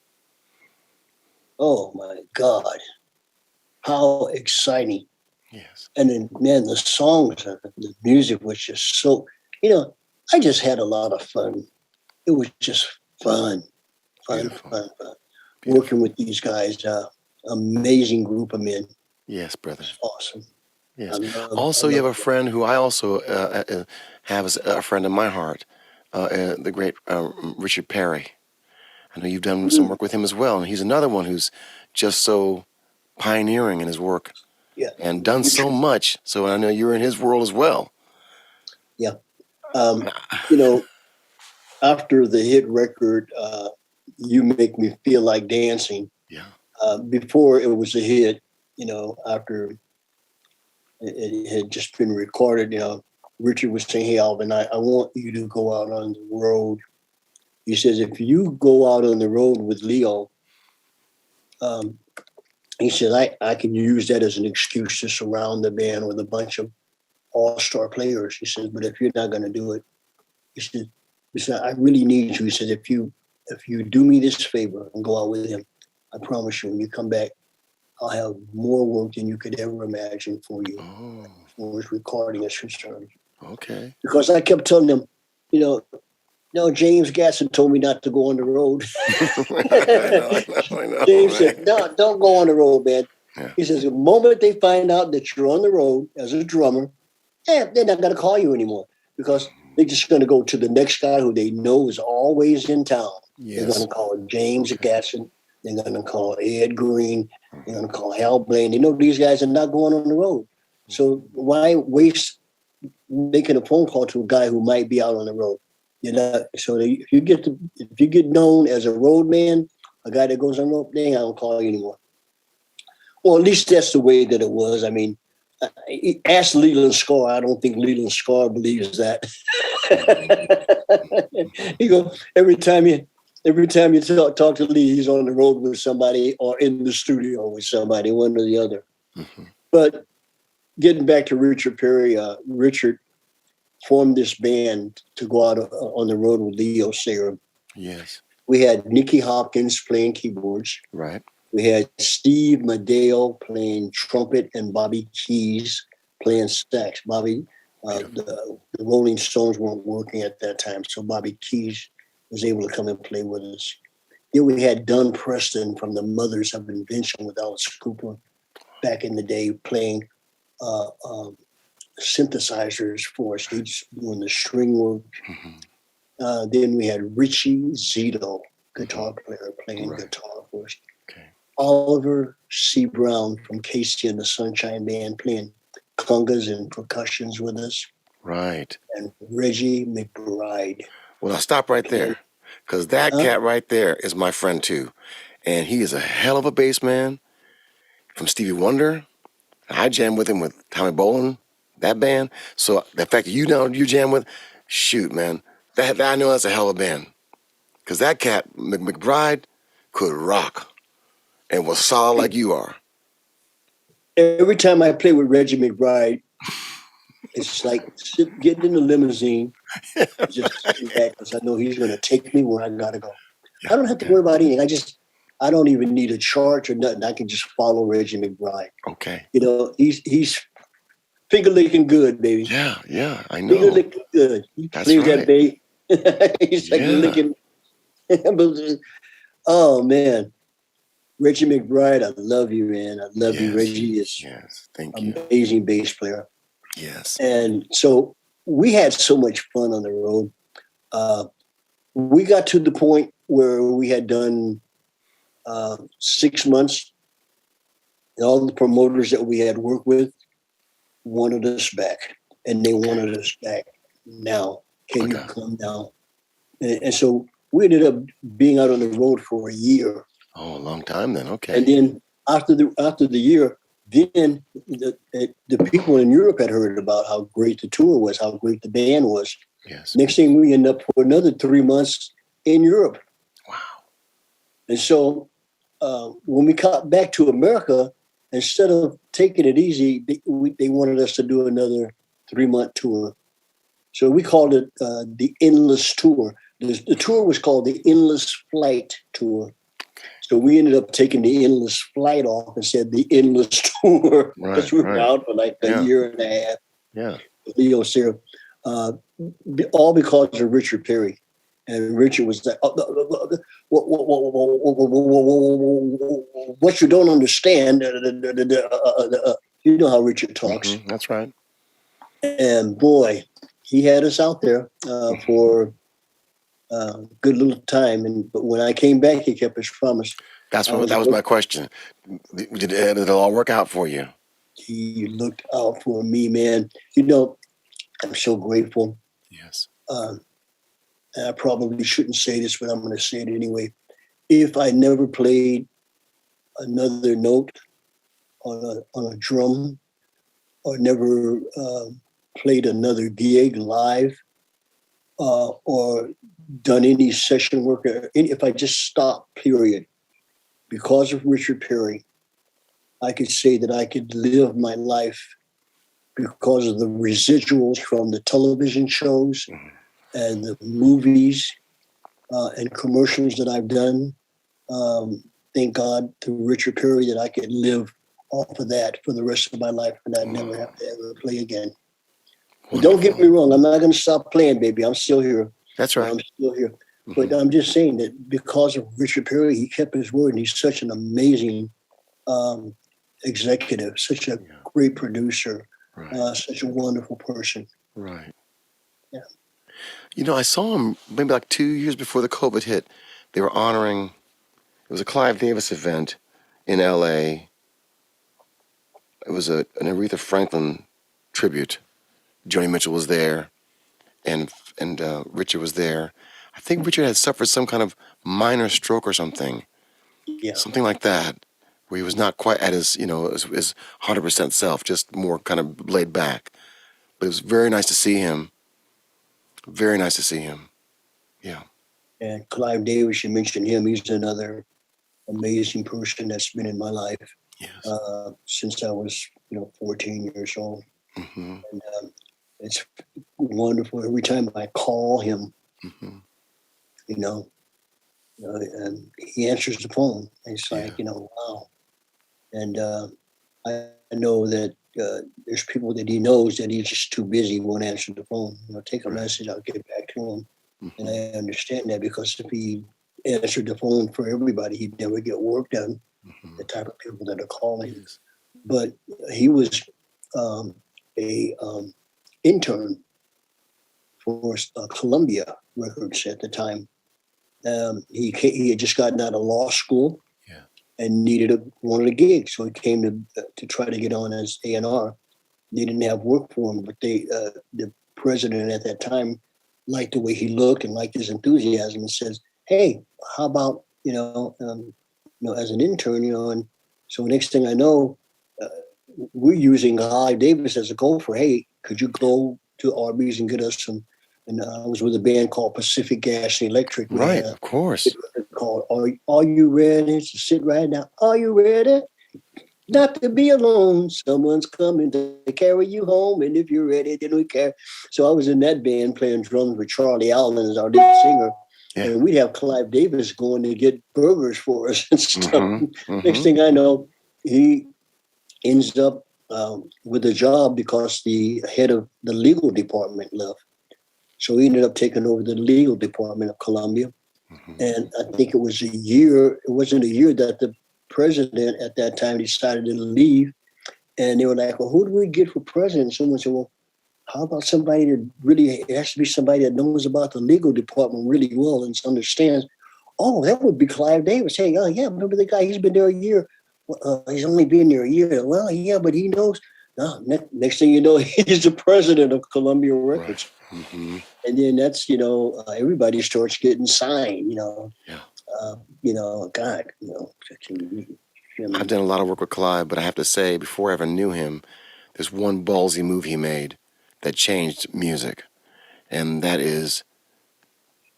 Oh my God. How exciting. Yes. And then, man, the songs, the music was just so, I just had a lot of fun. It was just fun. Beautiful. Working with these guys, amazing group of men. Yes, brother. It's awesome. Yes. I Also, you love have a friend who I also have as a friend in my heart, the great Richard Perry. I know you've done some work with him as well, and he's another one who's just so pioneering in his work Yeah. and done so much. So I know you're in his world as well. Yeah. You know, after the hit record, You Make Me Feel Like Dancing, Yeah. before it was a hit, after it had just been recorded, Richard was saying, "Hey, Alvin, I want you to go out on the road." He says, "If you go out on the road with Leo," um, he said, I can use that as an excuse to surround the band with a bunch of all-star players. He says, "But if you're not going to do it," he said, "I really need you." He said, if you do me this favor and go out with him, I promise you, when you come back, I'll have more work than you could ever imagine for you, Oh, as far as recording is concerned." okay. Because I kept telling him, no, James Gasson told me not to go on the road. I know, James right? said, "No, don't go on the road, man." Yeah. He says, the moment they find out that you're on the road as a drummer, they're not going to call you anymore, because they're just going to go to the next guy who they know is always in town. They're going Yes. to call James Gasson. They're going to call Ed Green. They're going to call Hal Blaine. They know these guys are not going on the road. So why waste making a phone call to a guy who might be out on the road? If you get known as a road man, a guy that goes on the road, they ain't gonna call you anymore. Well, at least that's the way that it was. I mean, ask Leland Sklar. I don't think Leland Sklar believes that. He go every time you talk to Lee, he's on the road with somebody or in the studio with somebody, one or the other. Mm-hmm. But getting back to Richard Perry, Richard formed this band to go out on the road with Leo Sayer. Yes. We had Nicky Hopkins playing keyboards. Right. We had Steve Madeo playing trumpet and Bobby Keys playing sax. Bobby, the Rolling Stones weren't working at that time, so Bobby Keys was able to come and play with us. Then we had Don Preston from the Mothers of Invention with Alice Cooper back in the day playing synthesizers for us. They just doing the string work. Then we had Richie Zito, guitar player, playing guitar for us. Okay. Oliver C. Brown from Casey and the Sunshine Band playing congas and percussions with us. Right. And Reggie McBride. Well, I'll stop right there, because that cat right there is my friend too. And he is a hell of a bass man from Stevie Wonder. I jam with him with Tommy Bolin, that band. So the fact that you jam with, shoot, man, that I know that's a hell of a band. Because that cat, McBride, could rock and was solid like you are. Every time I play with Reggie McBride, it's like getting in the limousine, just sitting back because I know he's going to take me where I got to go. I don't have to worry about anything. I don't even need a chart or nothing. I can just follow Reggie McBride. Okay. You know, he's finger licking good, baby. Yeah, I know. Finger licking good. He plays that bass. He's like licking. Oh man, Reggie McBride, I love you, man. I love you. Reggie is thank you. Amazing bass player. Yes. And so we had so much fun on the road. We got to the point where we had done 6 months. And all the promoters that we had worked with wanted us back. And they wanted us back now. Can you come now? And so we ended up being out on the road for a year. Oh, a long time then. Okay. And then after the year, then the people in Europe had heard about how great the tour was, how great the band was. Yes. Next thing we end up for another 3 months in Europe. Wow. And so when we got back to America, instead of taking it easy, they wanted us to do another 3-month tour. So we called it the Endless Tour. The tour was called the Endless Flight Tour. So we ended up taking the Endless Flight off and said the Endless Tour, because we were out for like a year and a half. Yeah. Leo Sarah, all because of Richard Perry. And Richard was like, what you don't understand, you know how Richard talks. That's right. And boy, he had us out there for a good little time. But when I came back, he kept his promise. That was my question. Did it all work out for you? He looked out for me, man. You know, I'm so grateful. Yes. And I probably shouldn't say this, but I'm going to say it anyway. If I never played another note on a drum, or never played another gig live, or done any session work, if I just stopped, period, because of Richard Perry, I could say that I could live my life because of the residuals from the television shows and the movies and commercials that I've done. Thank God through Richard Perry that I could live off of that for the rest of my life and I'd never have to ever play again. But don't get me wrong, I'm not going to stop playing, baby. I'm still here. That's right. I'm still here. But I'm just saying that because of Richard Perry, he kept his word, and he's such an amazing executive, such a great producer, such a wonderful person. Right. Yeah. You know, I saw him maybe like 2 years before the COVID hit. They were honoring, it was a Clive Davis event in L.A. It was an Aretha Franklin tribute. Joni Mitchell was there, and Richard was there. I think Richard had suffered some kind of minor stroke or something. Yeah. Something like that, where he was not quite at his 100% self, just more kind of laid back. But it was very nice to see him. Very nice to see him. Yeah. And Clive Davis, you mentioned him. He's another amazing person that's been in my life since I was, 14 years old. And it's wonderful. Every time I call him, and he answers the phone. And it's like, wow. And I know that there's people that he knows that he's just too busy, won't answer the phone. Take a message, I'll get back to him. And Mm-hmm. I understand that because if he answered the phone for everybody, he'd never get work done, Mm-hmm. the type of people that are calling. Yes. But he was um, a intern for Columbia Records at the time. He had just gotten out of law school Yeah. and wanted a gig, so he came to try to get on as A&R. They didn't have work for him, but the president at that time liked the way he looked and liked his enthusiasm and says, "Hey, how about as an intern, And so next thing I know, uh, we're using Clive Davis as a gopher. Hey, could you go to Arby's and get us some? And I was with a band called Pacific Gas and Electric. We had Right. a Of course. called Are You Ready to Sit Right Now? Are you ready? Not to be alone. Someone's coming to carry you home. And if you're ready, then we care. So I was in that band playing drums with Charlie Allen as our lead singer. Yeah. And we'd have Clive Davis going to get burgers for us and stuff. Mm-hmm. Next Mm-hmm. thing I know, he ends up with a job because the head of the legal department left. So he ended up taking over the legal department of Columbia. Mm-hmm. And I think it was a year, it wasn't a year that the president at that time decided to leave. And they were like, well, who do we get for president? Someone said, well, how about somebody that really, it has to be somebody that knows about the legal department really well and understands. Oh, that would be Clive Davis. Hey, oh, yeah, remember the guy? He's been there a year. He's only been there a year. Well, yeah, but he knows. No, next thing you know, he's the president of Columbia Right. Records. Mm-hmm. And then that's, everybody starts getting signed, Yeah. God, I I've mean, done a lot of work with Clive, but I have to say, before I ever knew him, there's one ballsy move he made that changed music, and that is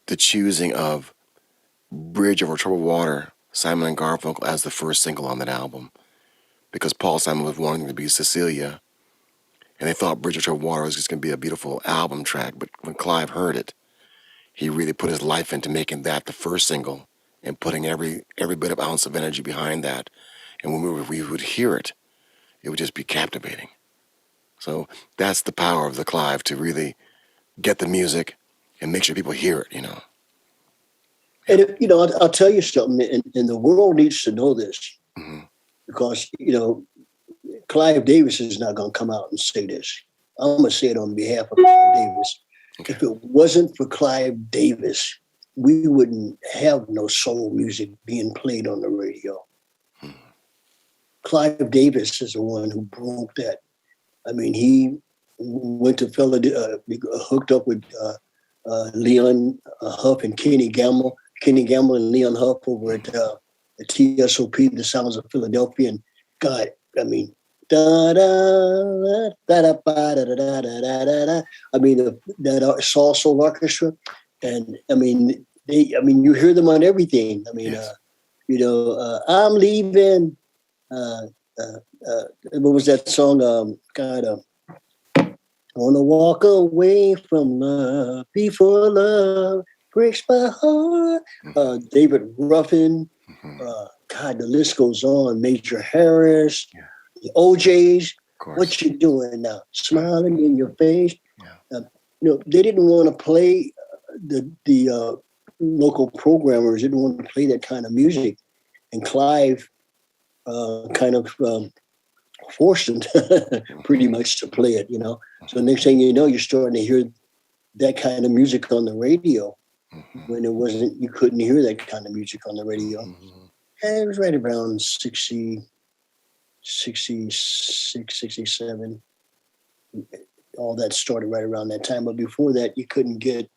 the choosing of Bridge Over Troubled Water, Simon and Garfunkel, as the first single on that album, because Paul Simon was wanting to be Cecilia, and they thought Bridge Over Troubled Water was just going to be a beautiful album track, but when Clive heard it, he really put his life into making that the first single and putting every bit of ounce of energy behind that. And when we would hear it, it would just be captivating. So that's the power of the Clive, to really get the music and make sure people hear it. Yeah. and I'll tell you something, and the world needs to know this Mm-hmm. because Clive Davis is not going to come out and say this. I'm going to say it on behalf of Clive Davis. Okay. If it wasn't for Clive Davis, we wouldn't have no soul music being played on the radio. Mm-hmm. Clive Davis is the one who broke that. I mean, he went to Philadelphia, hooked up with Leon Huff and Kenny Gamble. Kenny Gamble and Leon Huff over at TSOP, the Sounds of Philadelphia. And God, I mean, da da da da da da da da da da. I mean, that Soul Orchestra, and I mean, you hear them on everything. I mean, Yes. I'm leaving. Uh, what was that song? God, wanna walk away from love before love breaks my heart. Mm-hmm. David Ruffin. Mm-hmm. God, the list goes on. Major Harris, Yeah. the OJs. Of course. What you doing now? Right. Smiling in your face. Yeah. They didn't want to play the local programmers didn't want to play that kind of music, and Clive kind of forced them pretty much to play it. So next thing you know, you're starting to hear that kind of music on the radio Mm-hmm. when you couldn't hear that kind of music on the radio. Mm-hmm. And it was right around 60, 66, 67. All that started right around that time. But before that, you couldn't get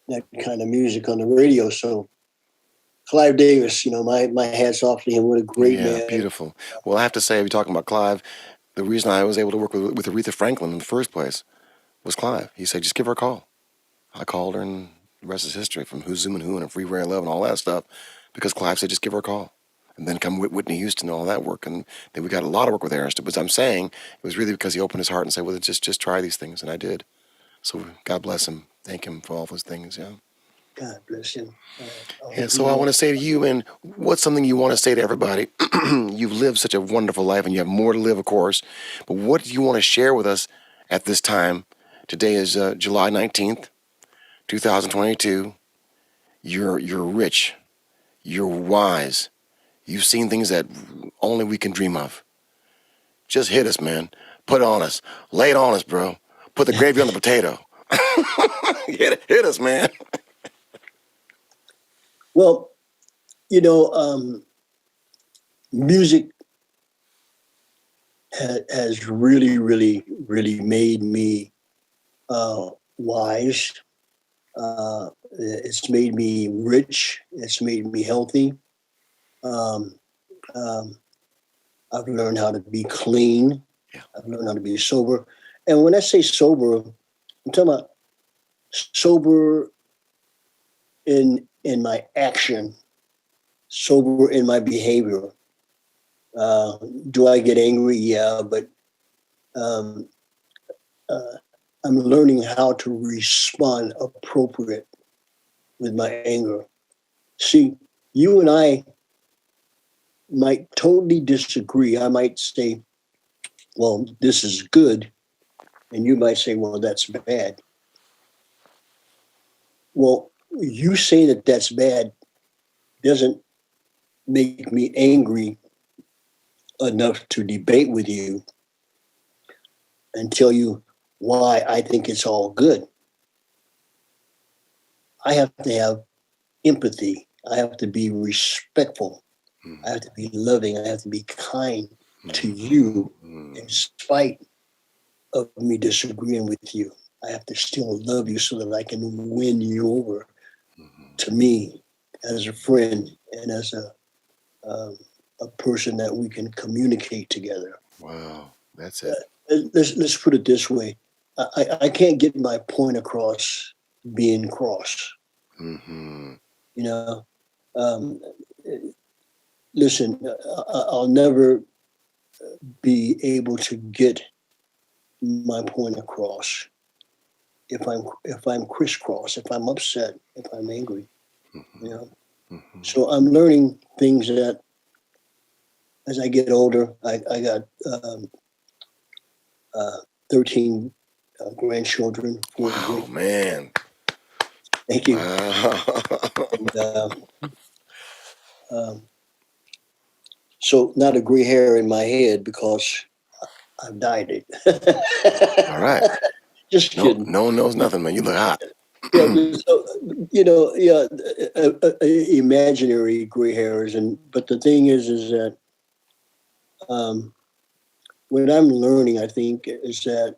that kind of music on the radio. So Clive Davis, my hat's off to him. What a great Yeah, man. beautiful. Well, I have to say, if you're talking about Clive, the reason I was able to work with Aretha Franklin in the first place was Clive. He said, just give her a call. I called her, and the rest is history, from Who's Zooming Who and Free Rare Love and all that stuff, because Clive said, just give her a call. And then come with Whitney Houston and all that work. And then we got a lot of work with Arista. But I'm saying it was really because he opened his heart and said, well, just try these things. And I did. So God bless him. Thank him for all those things. Yeah. God bless him. Yeah, so I want to say to you, and what's something you want to say to everybody? You've lived such a wonderful life, and you have more to live, of course. But what do you want to share with us at this time? Today is July 19th, 2022. You're rich. You're wise. You've seen things that only we can dream of. Just hit us, man. Put it on us. Lay it on us, bro. Put the gravy on the potato. hit us, man. Well, music has really, really, really made me wise. It's made me rich. It's made me healthy. Um, um, I've learned how to be clean. Yeah. I've learned how to be sober. And when I say sober, I'm talking about sober in my action, sober in my behavior. Do I get angry? Yeah, but um, uh, I'm learning how to respond appropriate with my anger. See, you and I might totally disagree. I might say, well, this is good. And you might say, well, that's bad. Well, you say that that's bad doesn't make me angry enough to debate with you and tell you why I think it's all good. I have to have empathy. I have to be respectful. I have to be loving. I have to be kind to you in spite of me disagreeing with you. I have to still love you so that I can win you over to me as a friend and as a person that we can communicate together. Wow, that's it. Let's put it this way. I can't get my point across being cross. Mm-hmm. You know, um, listen, I'll never be able to get my point across if I'm crisscross, if I'm upset, if I'm angry. You know, so I'm learning things that as I get older. I got 13 grandchildren, 4 Wow, great. man. Thank you. Wow. And um, so not a gray hair in my head because I've dyed All it. right. Just No, kidding. no one knows nothing, man. You look hot. Yeah, so, yeah, imaginary gray hairs, and but the thing is that um, what I'm learning, I think, is that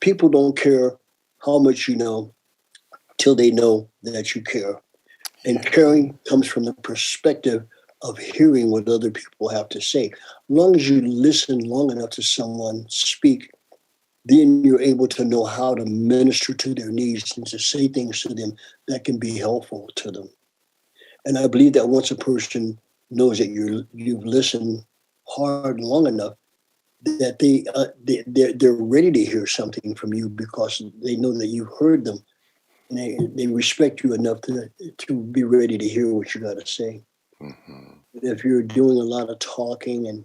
people don't care how much you know till they know that you care. And caring comes from the perspective of hearing what other people have to say. As long as you listen long enough to someone speak, then you're able to know how to minister to their needs and to say things to them that can be helpful to them. And I believe that once a person knows that you've listened hard long enough, that they're ready to hear something from you because they know that you've heard them and they respect you enough to be ready to hear what you got to say. Mm-hmm. But if you're doing a lot of talking and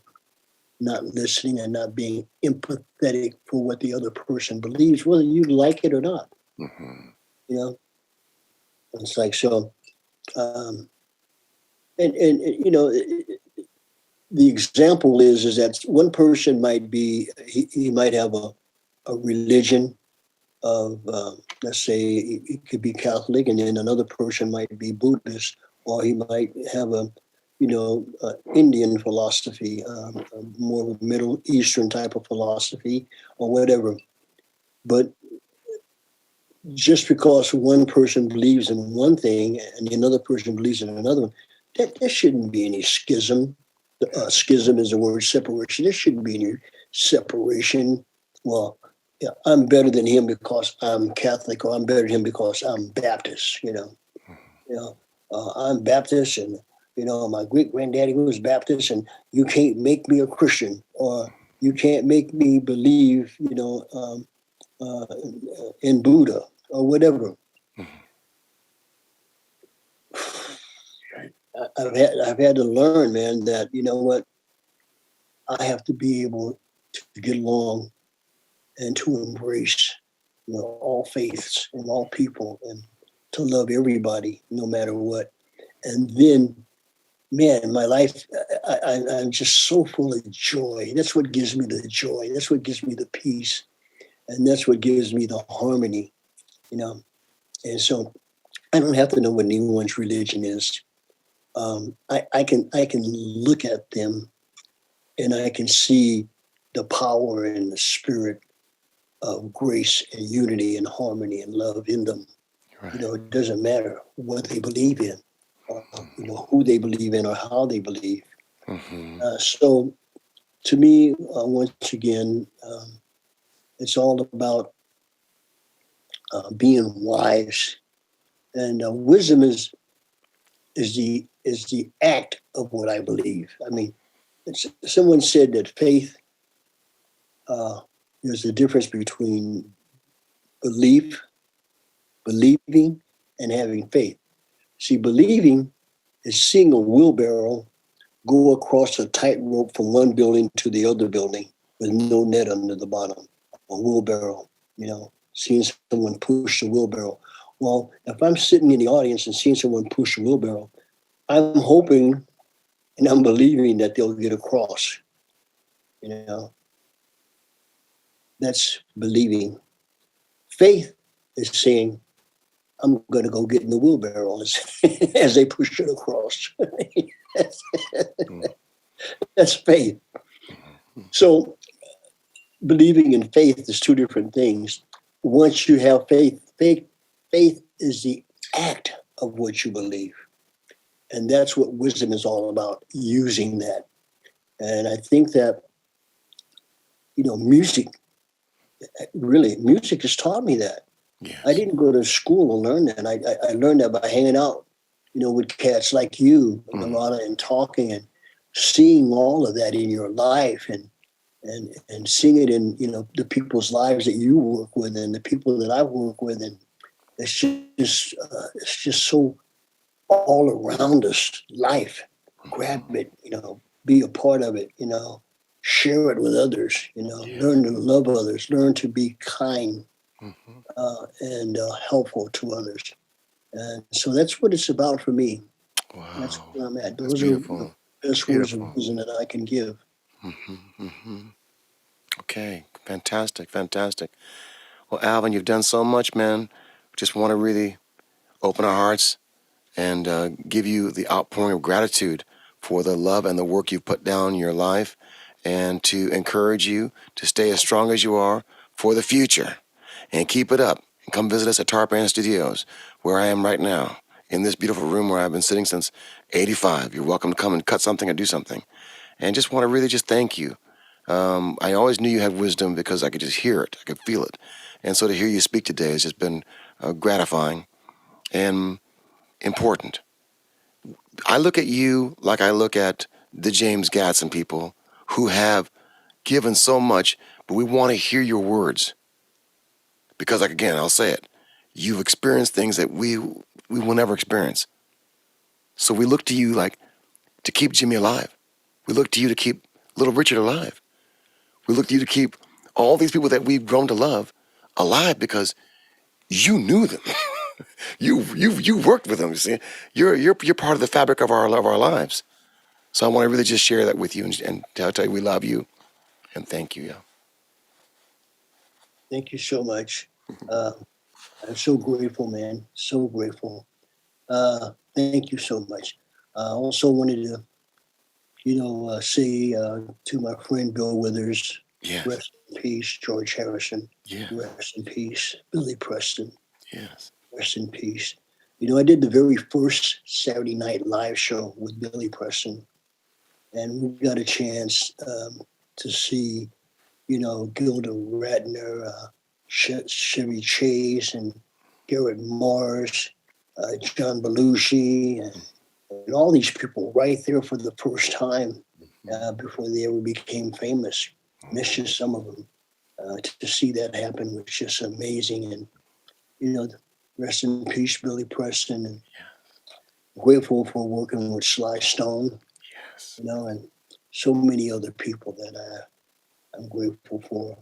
not listening and not being empathetic for what the other person believes, whether you like it or not, Mm-hmm. you know, it's like so. Um, and the example is that one person might be he might have a religion of let's say it could be Catholic, and then another person might be Buddhist, or he might have a Indian philosophy, more of a Middle Eastern type of philosophy, or whatever. But just because one person believes in one thing and another person believes in another one, that there shouldn't be any schism. Schism is the word separation. There shouldn't be any separation. Well, yeah, I'm better than him because I'm Catholic, or I'm better than him because I'm Baptist. I'm Baptist, and my great granddaddy was Baptist, and you can't make me a Christian, or you can't make me believe, uh, in Buddha or whatever. I've had to learn, man, that you know what, I have to be able to get along and to embrace. all faiths and all people, and to love everybody no matter what. And then, man, my life, I'm just so full of joy. That's what gives me the joy. That's what gives me the peace. And that's what gives me the harmony, you know. And so I don't have to know what anyone's religion is. I can look at them and I can see the power and the spirit of grace and unity and harmony and love in them. Right. It doesn't matter what they believe in, who they believe in or how they believe. Mm-hmm. So to me, once again, it's all about being wise, and wisdom is the act of what I believe. I mean, someone said that faith, uh, there's a difference between belief, believing, and having faith. See, believing is seeing a wheelbarrow go across a tightrope from one building to the other building with no net under the bottom. A wheelbarrow, seeing someone push the wheelbarrow. Well, if I'm sitting in the audience and seeing someone push the wheelbarrow, I'm hoping and I'm believing that they'll get across. You know, that's believing. Faith is saying, I'm going to go get in the wheelbarrow as they push it across. that's, that's faith. So believing in faith is two different things. Once you have faith is the act of what you believe. And that's what wisdom is all about, using that. And I think that, music, really, music has taught me that. I Yes. didn't go to school to learn that. I learned that by hanging out, with cats like you, Mm. Narada, and talking and seeing all of that in your life, and seeing it in the people's lives that you work with and the people that I work with, and it's just so all around us. Life, grab it, be a part of it, share it with others, Yes. learn to love others, learn to be kind Mm-hmm. and helpful to others. And so that's what it's about for me. That's Wow. where I'm at. That's Those are the beautiful. best words of Beautiful. wisdom that I can give. Mm-hmm. Mm-hmm. Okay. Fantastic. Fantastic. Well, Alvin, you've done so much, man. Just want to really open our hearts and give you the outpouring of gratitude for the love and the work you've put down in your life, and to encourage you to stay as strong as you are for the future and keep it up. And come visit us at Tarpan Studios, where I am right now, in this beautiful room where I've been sitting since 85. You're welcome to come and cut something or do something. And just want to really just thank you. I always knew you had wisdom because I could just hear it. I could feel it. And so to hear you speak today has just been gratifying and important. I look at you like I look at the James Gatson people who have given so much, but we want to hear your words because, like, again, I'll say it. You've experienced things that we will never experience. So we look to you like to keep Jimmy alive. We look to you to keep Little Richard alive. We look to you to keep all these people that we've grown to love alive because you knew them. You worked with them. You see, you're part of the fabric of our lives. So I want to really just share that with you and tell you we love you and thank you. Yeah. Thank you so much. Uh, I'm so grateful, man. So grateful. Thank you so much. I also wanted to, say to my friend Bill Withers, Yes. rest in peace. George Harrison, Yes. rest in peace. Billy Preston, Yes. rest in peace. I did the very first Saturday Night Live show with Billy Preston, and we got a chance to see, Gilda Radner, Chevy Chase, and Garrett Morris, John Belushi, and all these people right there for the first time before they ever became famous. And that's just some of them. To see that happen was just amazing. And, you know, rest in peace, Billy Preston. And grateful for working with Sly Stone, Yes. and so many other people that I'm grateful for.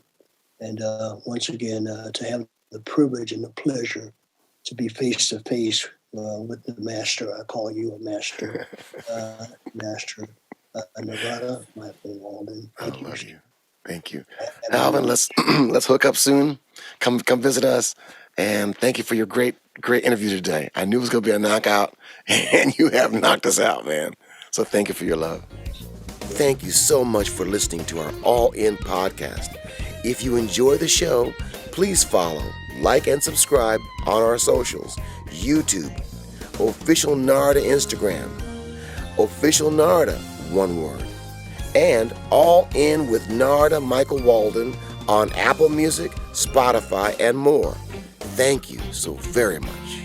And once again, to have the the privilege and the pleasure to be face to face with the master. I call you a master, Master Narada, Michael Walden. Thank you. love you. Thank you. Having Alvin, me. let's hook up soon. Come visit us. And thank you for your great interview today. I knew it was gonna be a knockout, and you have knocked us out, man. So thank you for your love. Thank you so much for listening to our All In podcast. If you enjoy the show, please follow, like, and subscribe on our socials: YouTube, Official Narada Instagram, Official Narada, one word, and All In with Narada Michael Walden on Apple Music, Spotify, and more. Thank you so very much.